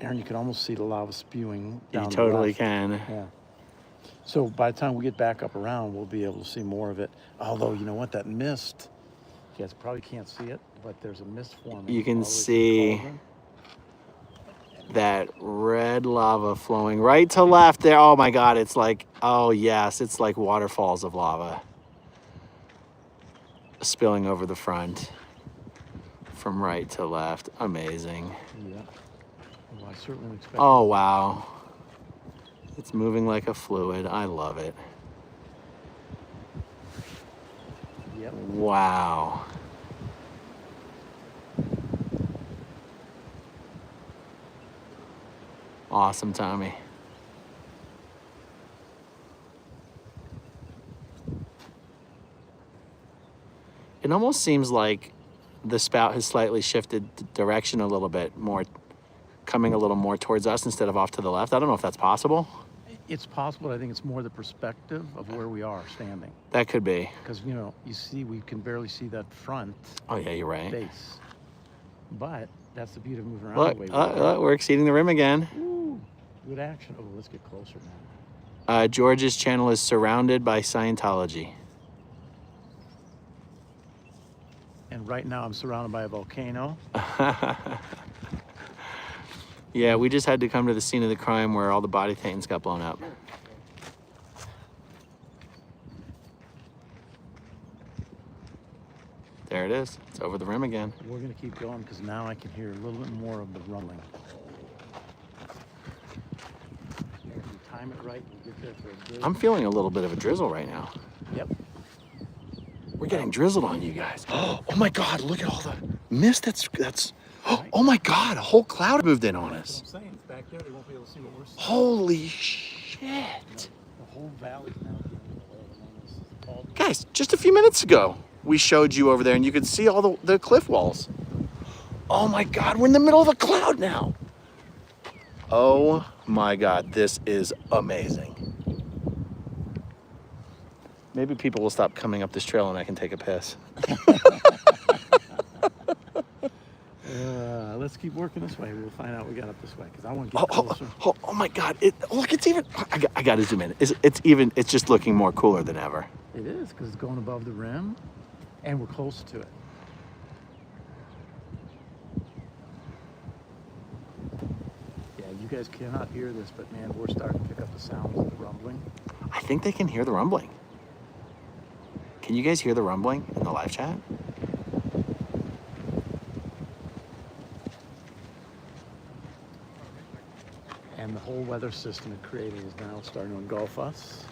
Aaron, you can almost see the lava spewing down. You the totally left. can. Yeah. So by the time we get back up around, we'll be able to see more of it. Although, you know what, that mist, you guys probably can't see it, but there's a mist forming. You can all the way to the see cauldron. that red lava flowing right to left there. Oh my God, it's like, oh yes, it's like waterfalls of lava spilling over the front from right to left. Amazing. Yeah. Well, I certainly expect. Oh wow. It's moving like a fluid. I love it. Yep. Wow. Awesome, Tommy. It almost seems like the spout has slightly shifted direction a little bit more, coming a little more towards us instead of off to the left. I don't know if that's possible. It's possible. I think it's more the perspective of where we are standing. That could be. Because, you know, you see, we can barely see that front Oh yeah, you're right. base. But that's the beauty of moving around Look, the way we are. we're exceeding the rim again. Ooh, good action. Oh, let's get closer now. George's channel is surrounded by Scientology. And right now I'm surrounded by a volcano. Yeah, we just had to come to the scene of the crime where all the body thetans got blown up. There it is. It's over the rim again. We're going to keep going because now I can hear a little bit more of the rumbling. If you time it right, you get there for a good... I'm feeling a little bit of a drizzle right now. Yep. We're getting drizzled on, you guys. Oh my God, look at all the mist that's... Oh my God, a whole cloud moved in on us. That's what I'm saying. It's back there. They won't be able to see what we're seeing. Holy shit. The whole valley's now being Guys, just a few minutes ago, we showed you over there and you could see all the cliff walls. Oh my God, we're in the middle of a cloud now. Oh my God, this is amazing. Maybe people will stop coming up this trail and I can take a piss. Let's keep working this way. We'll find out we got up this way because I want to get closer. Oh my God, look, it's even, I got to zoom in. It's just looking more cooler than ever. It is because it's going above the rim and we're close to it. Yeah, you guys cannot hear this, but man, we're starting to pick up the sounds of the rumbling. I think they can hear the rumbling. Can you guys hear the rumbling in the live chat? And the whole weather system it created is now starting to engulf us.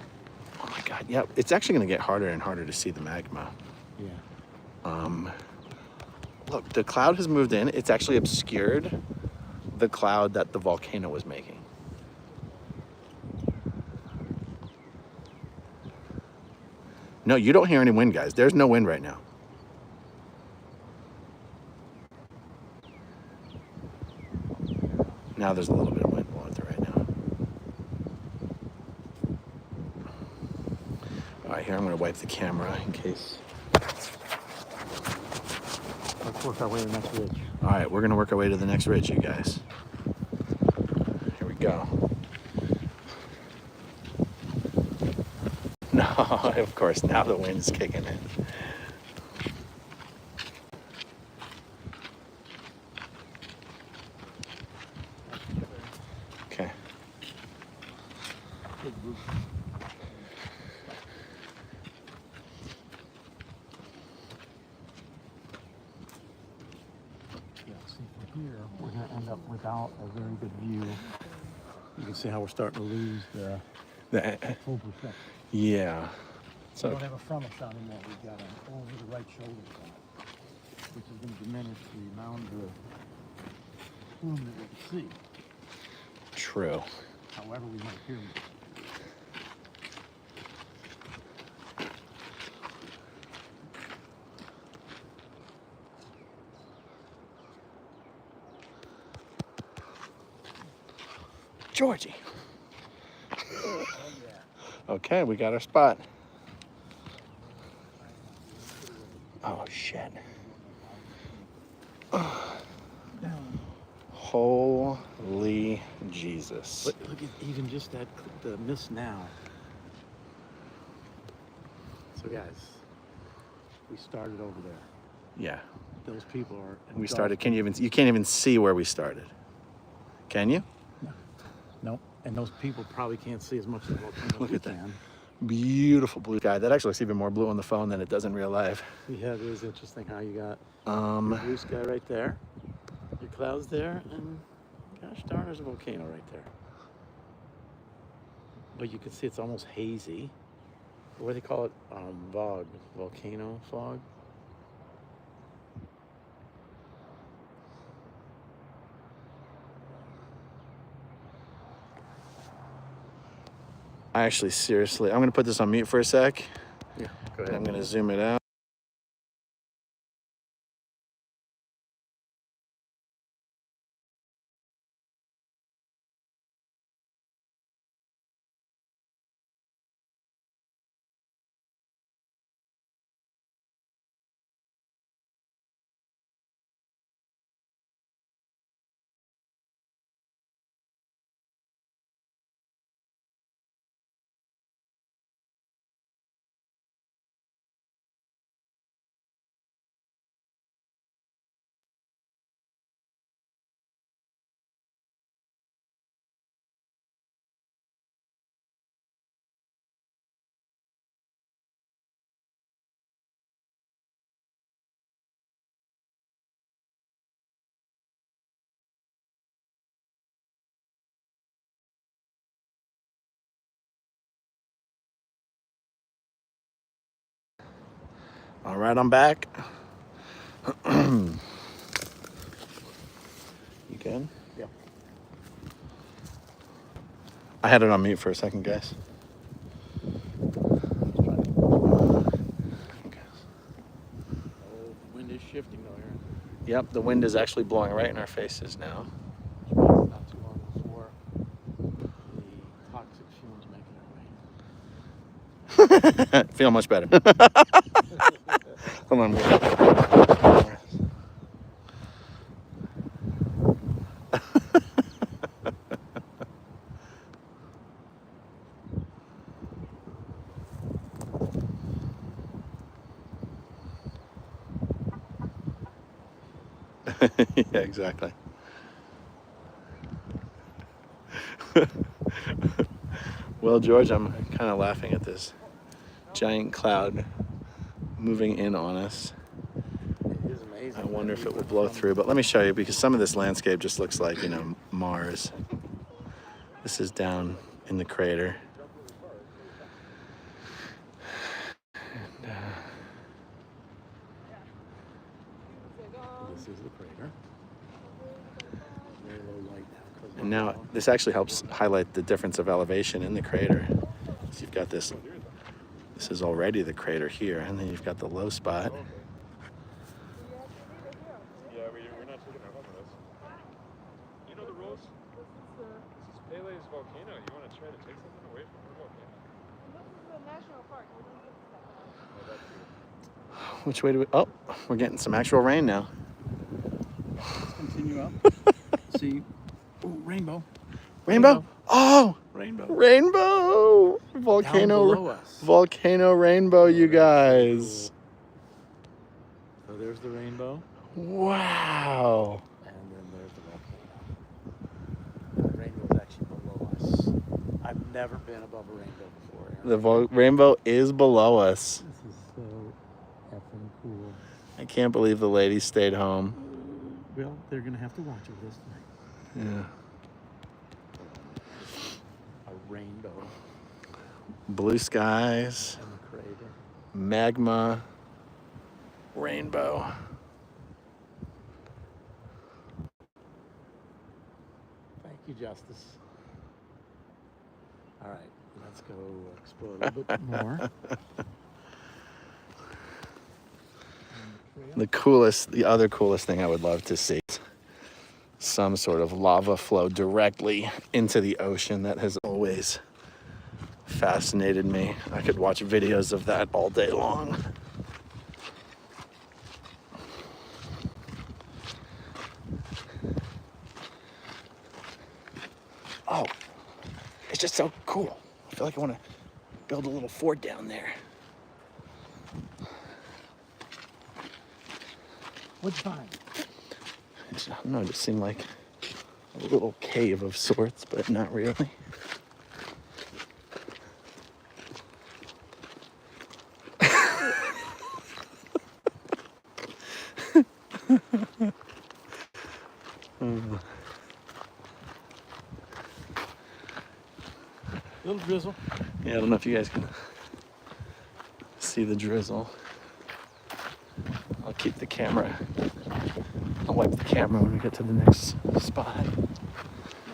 Oh my God, yeah, it's actually gonna get harder and harder to see the magma. Yeah. Look, the cloud has moved in. It's actually obscured the cloud that the volcano was making. No, you don't hear any wind, guys. There's no wind right now. Now there's a little bit of wind blowing through right now. All right, here I'm going to wipe the camera in case. Let's work our way to the next ridge. All right, we're going to work our way to the next ridge, you guys. Here we go. No, of course, now the wind's kicking in. Okay. Yeah, see from here, we're going to end up without a very good view. You can see how we're starting to lose the full perspective. Yeah. We So don't have a frontal shot anymore. We've got an over the right shoulder shot, which is going to diminish the amount of plume that we can see. true. However, we might hear them. Georgie. Okay, we got our spot. Oh, shit. Holy Jesus. But look at even just that, the mist now. So guys, we started over there. Yeah, Those people are. we started. You can't even see where we started. Can you? No, and those people probably can't see as much as Look we at that. can. Beautiful blue sky. That actually looks even more blue on the phone than it does in real life. Yeah, it is interesting how you got your blue sky right there, your clouds there, and gosh darn, there's a volcano right there. But you can see it's almost hazy. What do they call it? Fog, volcano fog. I actually, seriously, I'm going to put this on mute for a sec. Yeah, go And ahead. I'm going to zoom it out. All right, I'm back. You good? Yeah. I had it on mute for a second, guys. Oh, the wind is shifting though, Aaron. Yep, the wind is actually blowing right in our faces now. Which means it's not too long before the toxic fumes making their way. Feel much better. Hold on. Yeah, exactly. Well, George, I'm kind of laughing at this giant cloud moving in on us. It is amazing. I wonder if it will blow through, but let me show you, because some of this landscape just looks like, Mars. This is down in the crater. And, This is the crater. very low light now. 'Cause And now this actually helps highlight the difference of elevation in the crater. So you've got this is already the crater here, and then you've got the low spot. Yeah, we're not taking our home with us. You know the rules? This is Pele's volcano. You want to try to take something away from her volcano? Which way do we? Oh, we're getting some actual rain now. Let's continue up. See, ooh, rainbow. Rainbow! Oh, Rainbow. rainbow! Volcano, Down below us. volcano rainbow, you guys. So there's the rainbow, Wow. and then there's the volcano. The rainbow is actually below us. I've never been above a rainbow before. Aaron. The rainbow is below us. This is so effing cool. I can't believe the ladies stayed home. Well, they're gonna have to watch it this night. Yeah. A rainbow Blue skies, in the crater. magma, rainbow. Thank you, Justice. All right, let's go explore a little bit more. The other coolest thing I would love to see is some sort of lava flow directly into the ocean. That has always fascinated me. I could watch videos of that all day long. Oh, it's just so cool. I feel like I want to build a little fort down there. What time? I don't know, it just seemed like a little cave of sorts, but not really. Little drizzle. Yeah, I don't know if you guys can see the drizzle. I'll keep the camera. I'll wipe the camera when we get to the next spot.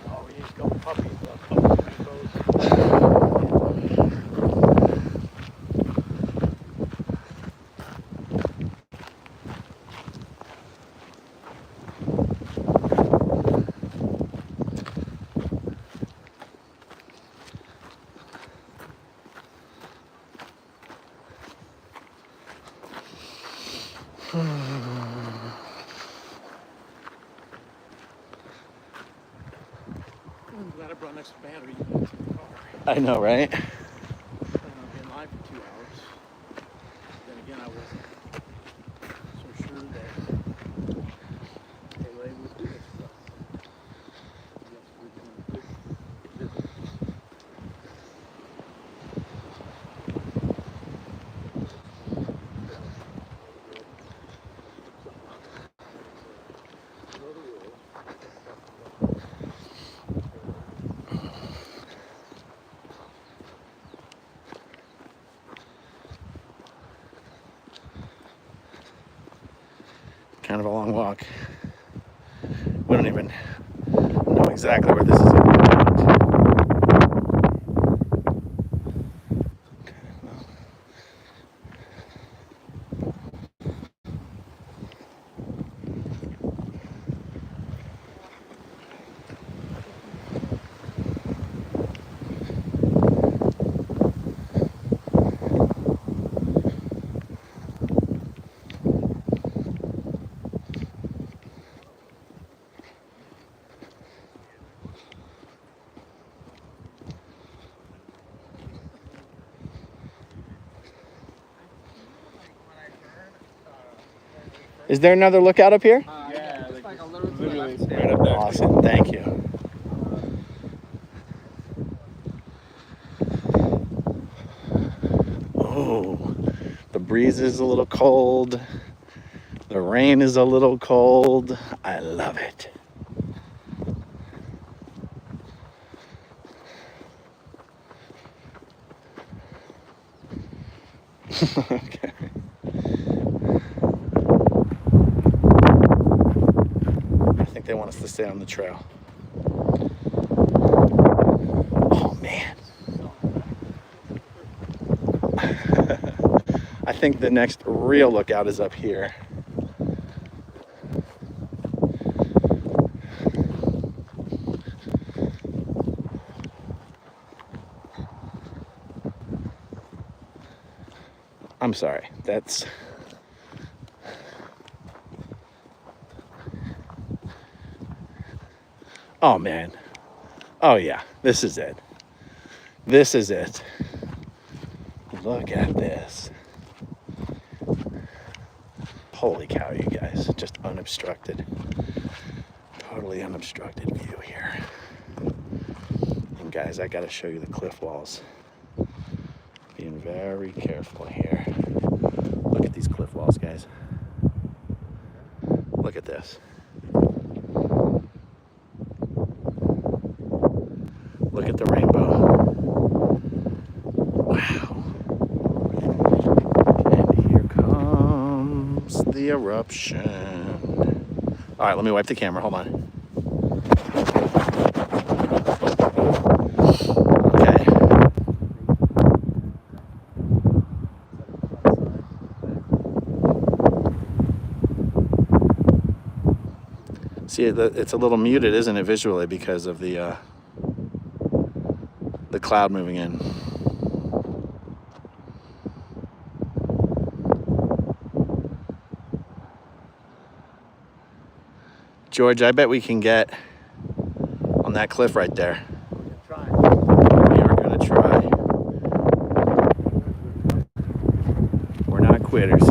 Oh, we need a couple puppies, a couple rainbows. I'm glad I brought an extra battery to the car. I know, right? I plan on being live for 2 hours. Then again, I wasn't so sure that Pele would do this for us. Yes, we're doing a good visit. Kind of a long walk. We don't even know exactly where this is going to go. Is there another lookout up here? Yeah, like a little Literally right up there. Awesome, thank you. Oh, the breeze is a little cold. The rain is a little cold. I love it. Okay. I think they they want us to stay on the trail. Oh man. I think the next real lookout is up here. I'm sorry, that's... Oh man. Oh yeah, this is it. This is it. Look at this. Holy cow, you guys. Just unobstructed. Totally unobstructed view here. And guys, I gotta show you the cliff walls. Being very careful here. Look at these cliff walls, guys. Look at this. Look at the rainbow. Wow. And here comes the eruption. All right, let me wipe the camera. Hold on. Okay. See, it's a little muted, isn't it, visually, because of the cloud moving in. George, I bet we can get on that cliff right there. We are gonna try. We're not quitters.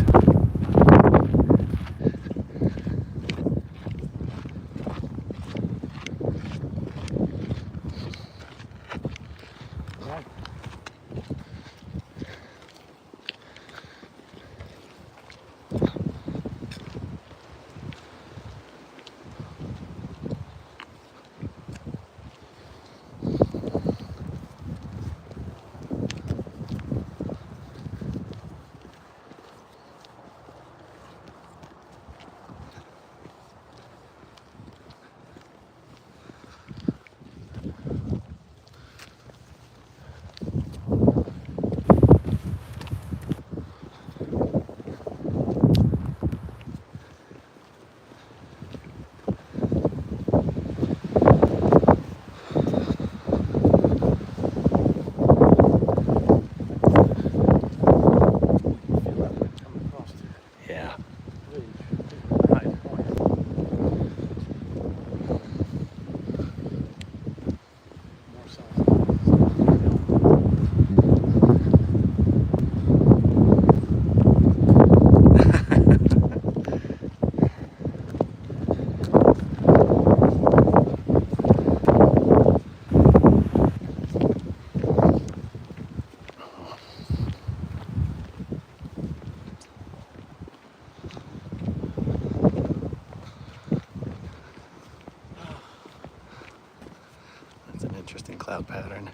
Interesting cloud pattern.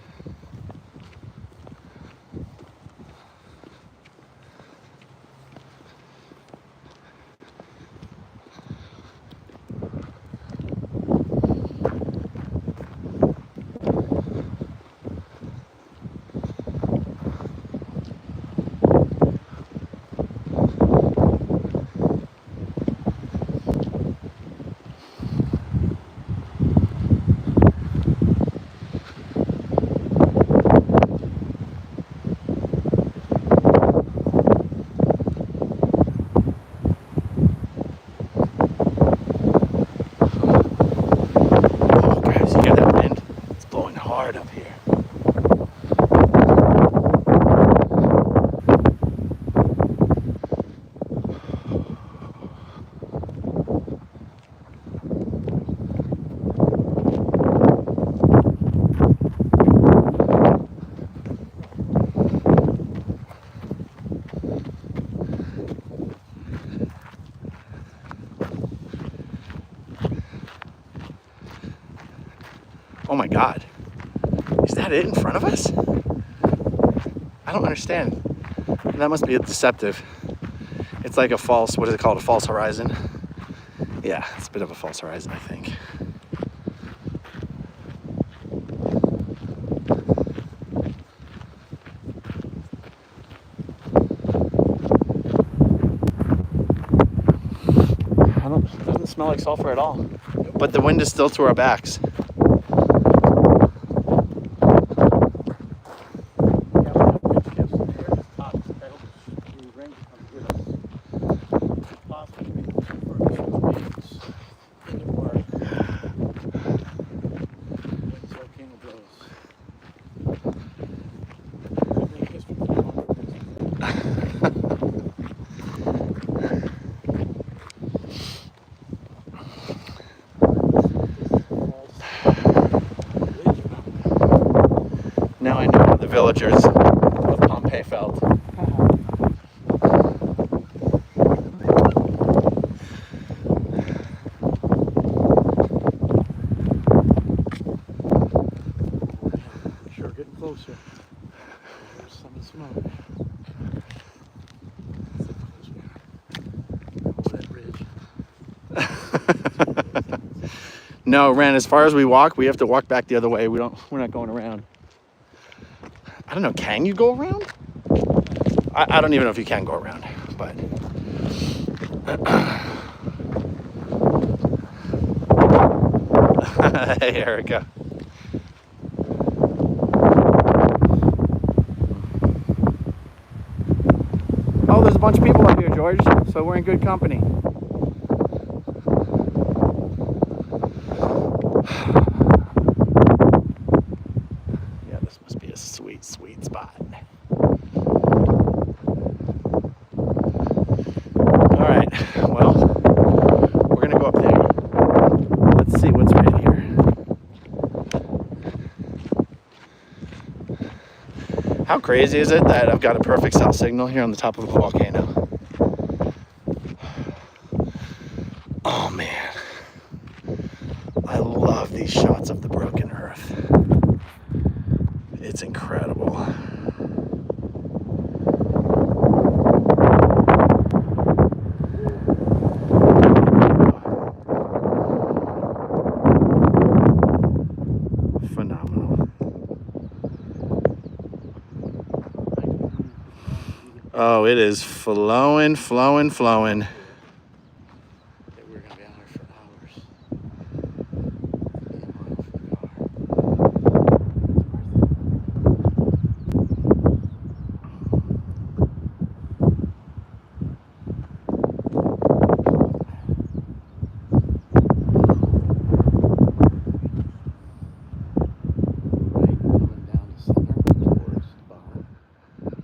Oh my God, is that it in front of us? I don't understand. That must be deceptive. It's like a false, what is it called? A false horizon. Yeah, it's a bit of a false horizon, I think. It doesn't smell like sulfur at all. But the wind is still to our backs. Now I know how the villagers of Pompeii felt. Sure, getting closer. There's some of the smoke. That ridge. No, Ren, as far as we walk, we have to walk back the other way. We're not going around. I don't know, can you go around? I don't even know if you can go around, but hey, Erica. Oh, there's a bunch of people up here, George, so we're in good company. Yeah, this must be a sweet, sweet spot. All right, well, we're gonna go up there. Let's see what's right here. How crazy is it that I've got a perfect cell signal here on the top of a volcano? Oh man, I love these shots of the broken earth. It's incredible. Phenomenal. Oh, it is flowing, flowing, flowing. We're gonna be out here for hours.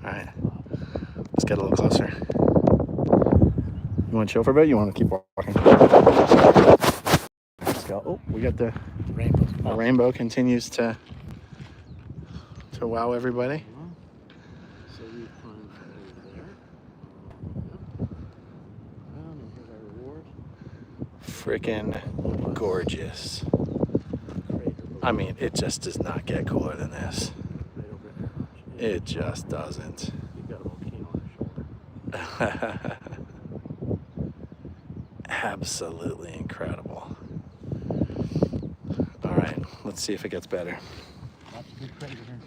Alright, let's get a little closer. You want to chill for a bit? You want to keep walking? Let's go. Oh, we got the rainbow continues to wow everybody. So we climbed over there. And here's our reward. Freaking gorgeous. I mean, it just does not get cooler than this. Right over there. It just doesn't. You got a volcano on your shoulder. Absolutely incredible. All right, let's see if it gets better. That's a big crater here.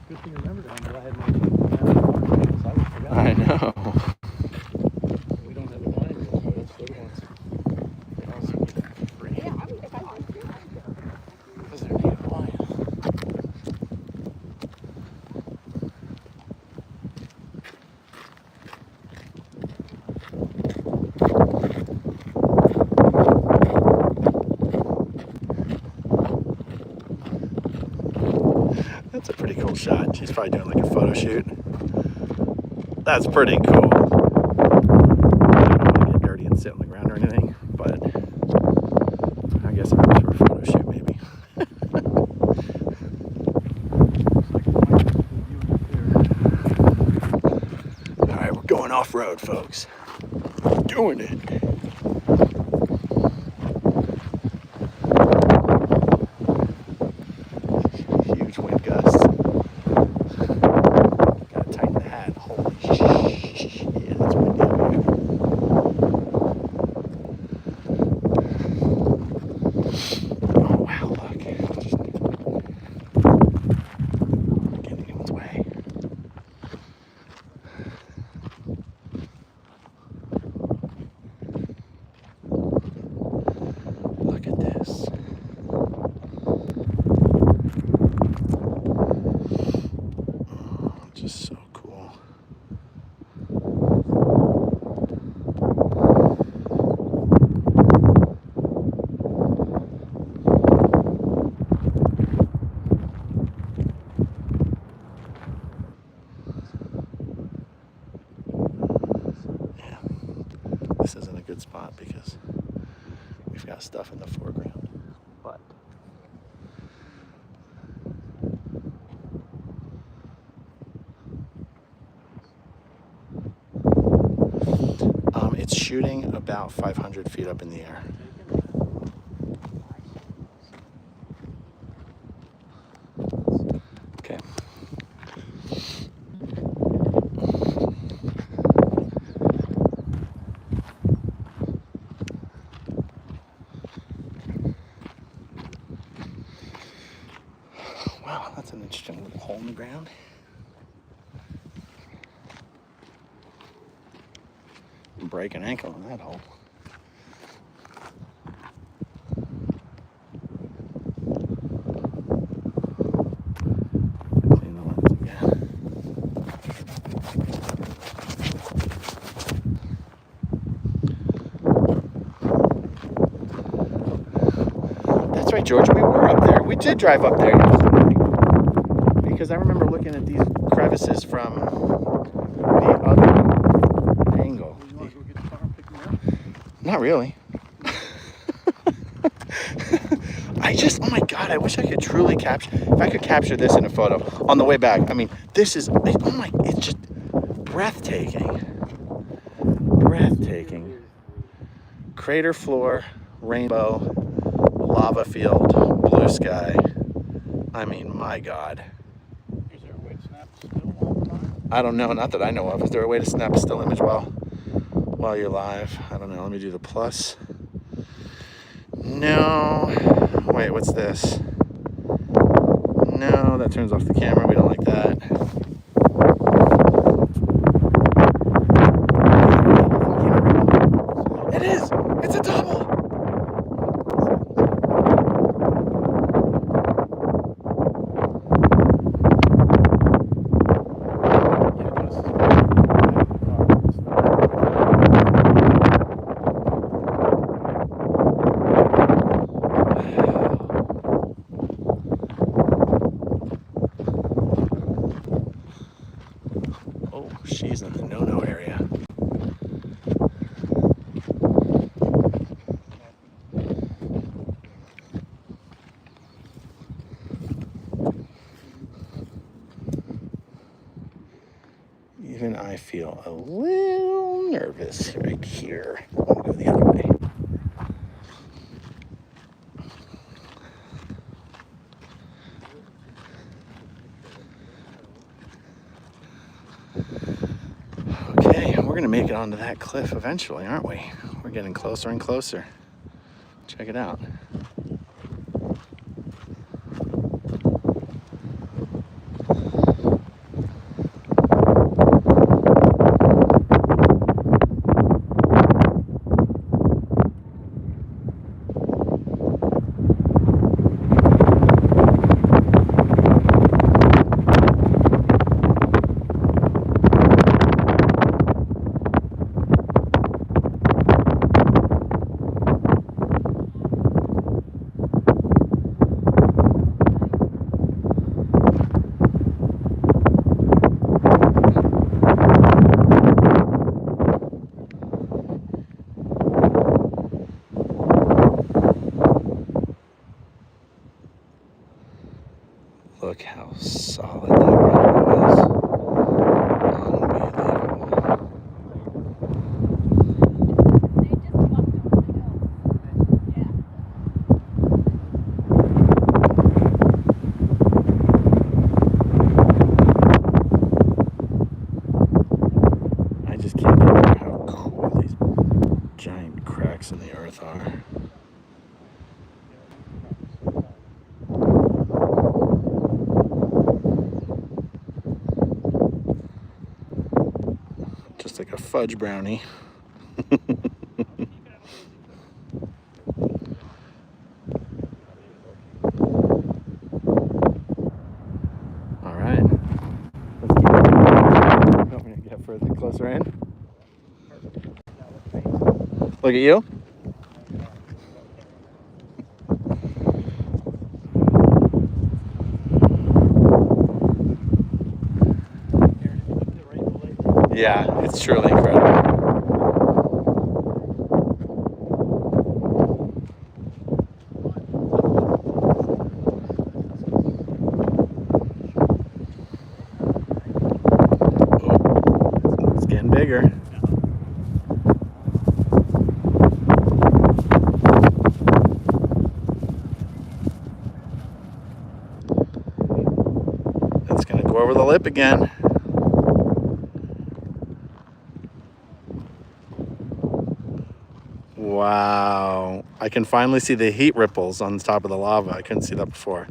Good thing you remembered that I had my I I know. We don't have a line rule, so that's the other ones. They also need that for free. Because they're native Hawaiian. That's a pretty cool shot. She's probably doing like a photo shoot. That's pretty cool. I don't want to get dirty and sit on the ground or anything, but I guess I'll go for a photo shoot maybe. All right, we're going off-road, folks. Doing it. we've got stuff in the foreground. But it's shooting about 500 feet up in the air. Okay. Wow, that's an interesting little hole in the ground. Break an ankle in that hole. Clean the lens again. That's right, George. We were up there. We did drive up there yesterday. Because I remember looking at these crevices from the other angle. Not really. Oh my God, I wish I could truly capture, if I could capture this in a photo on the way back. I mean, this is, oh my, it's just breathtaking. Breathtaking. Crater floor, rainbow, lava field, blue sky. I mean, my God. Is there a way to snap still while we're on? I don't know, not that I know of. Is there a way to snap a still image while you're live? I don't know. Let me do the plus. No. Wait, what's this? No, that turns off the camera. We don't like that. It is! It's a double! She's in the no-no area. Even I feel a little nervous right here. I'm gonna go the other way. We're gonna make it onto that cliff eventually, aren't we? We're getting closer and closer. Check it out. Look how solid that rainbow is. Unbelievable. I just can't believe how cool these giant cracks in the earth are. Like a fudge brownie. All right, let's keep going. Don't we get further closer in? Look at you. Yeah, it's truly incredible. over the lip again. Wow. I can finally see the heat ripples on the top of the lava. I couldn't see that before.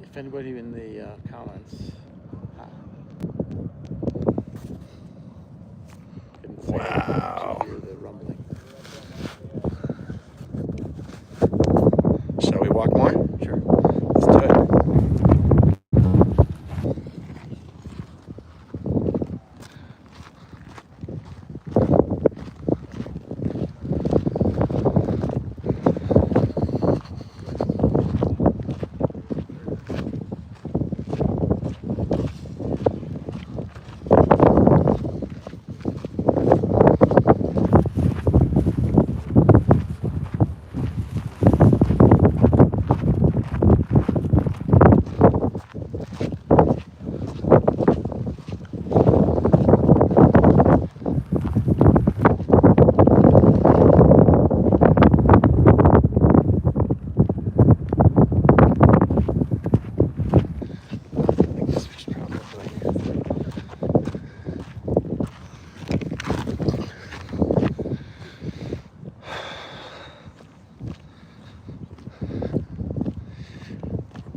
If anybody in the comments can say Wow. to hear the rumbling. Shall we walk more? Sure. Let's do it.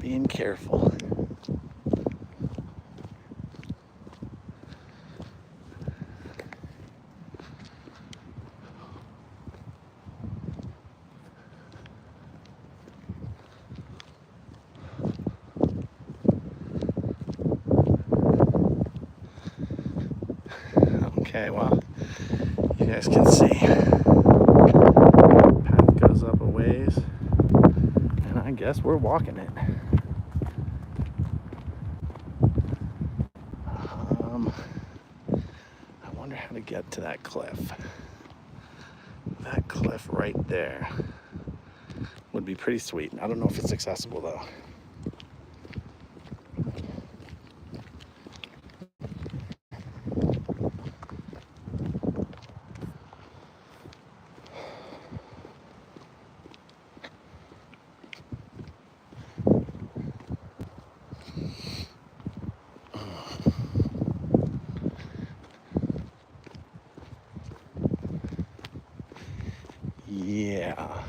Being careful. Okay, well, you guys can see. Path goes up a ways, and I guess we're walking it. I wonder how to get to that cliff. That cliff right there would be pretty sweet. I don't know if it's accessible though. Yeah.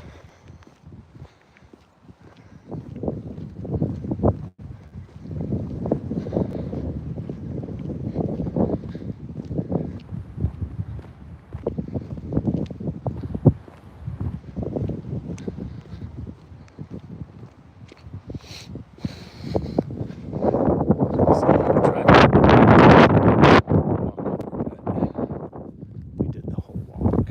We did the whole walk.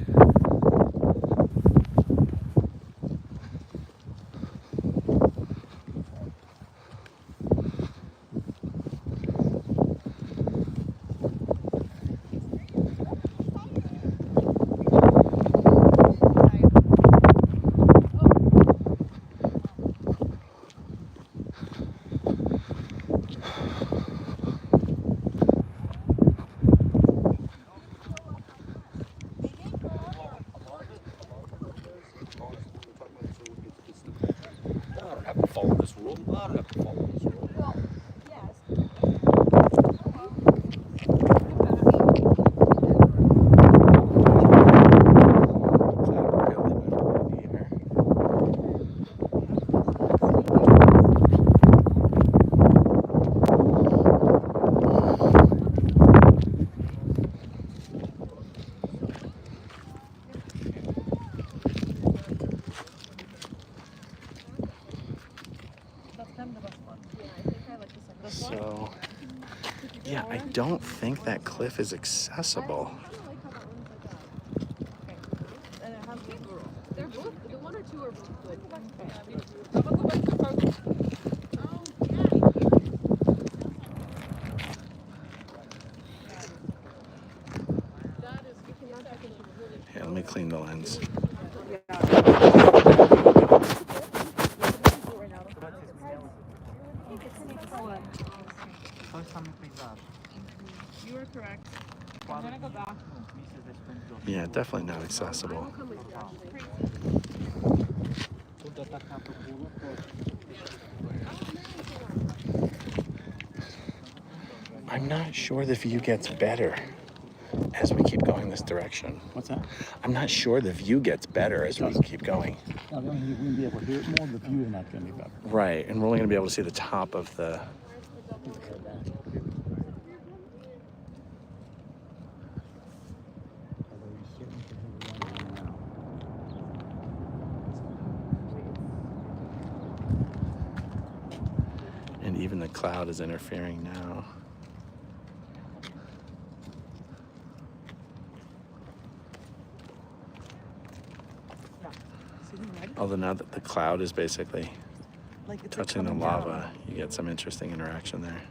I don't have to follow this rule. I don't have to follow this rule. So, yeah, I don't think that cliff is accessible. They're both, the one or two are both good. Here, let me clean the lens. You were correct. I'm gonna go back. Yeah, definitely not accessible. I'll come with you, actually. I'm not sure the view gets better as we keep going this direction. What's that? I'm not sure the view gets better as we keep going. No, the only thing you're going to be able to hear it more, the view is not going to be better. Right, and we're only going to be able to see the top of the... And even the cloud is interfering now. Although now that the cloud is basically touching the lava, you get some interesting interaction there.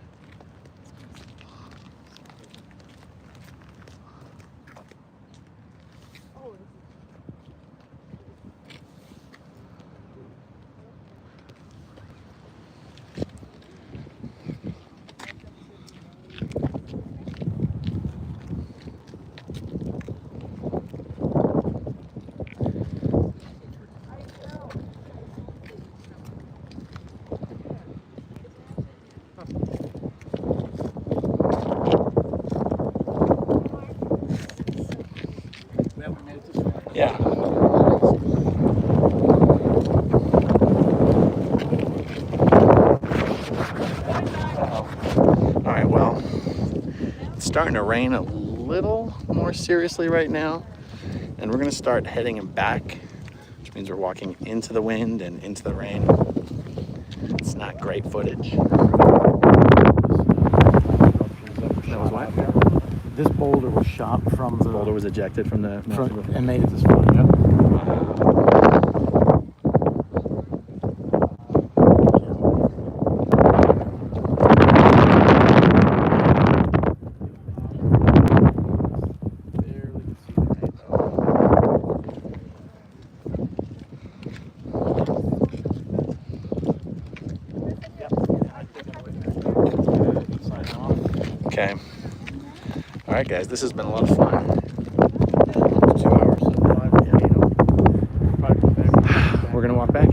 Yeah. All right, well, it's starting to rain a little more seriously right now, and we're gonna start heading back, which means we're walking into the wind and into the rain. It's not great footage. That was what? This boulder was shot from the... Boulder was ejected from the... and made it this far. Yep. Okay. All right, guys, this has been a lot of fun. 2 hours. We're gonna walk back.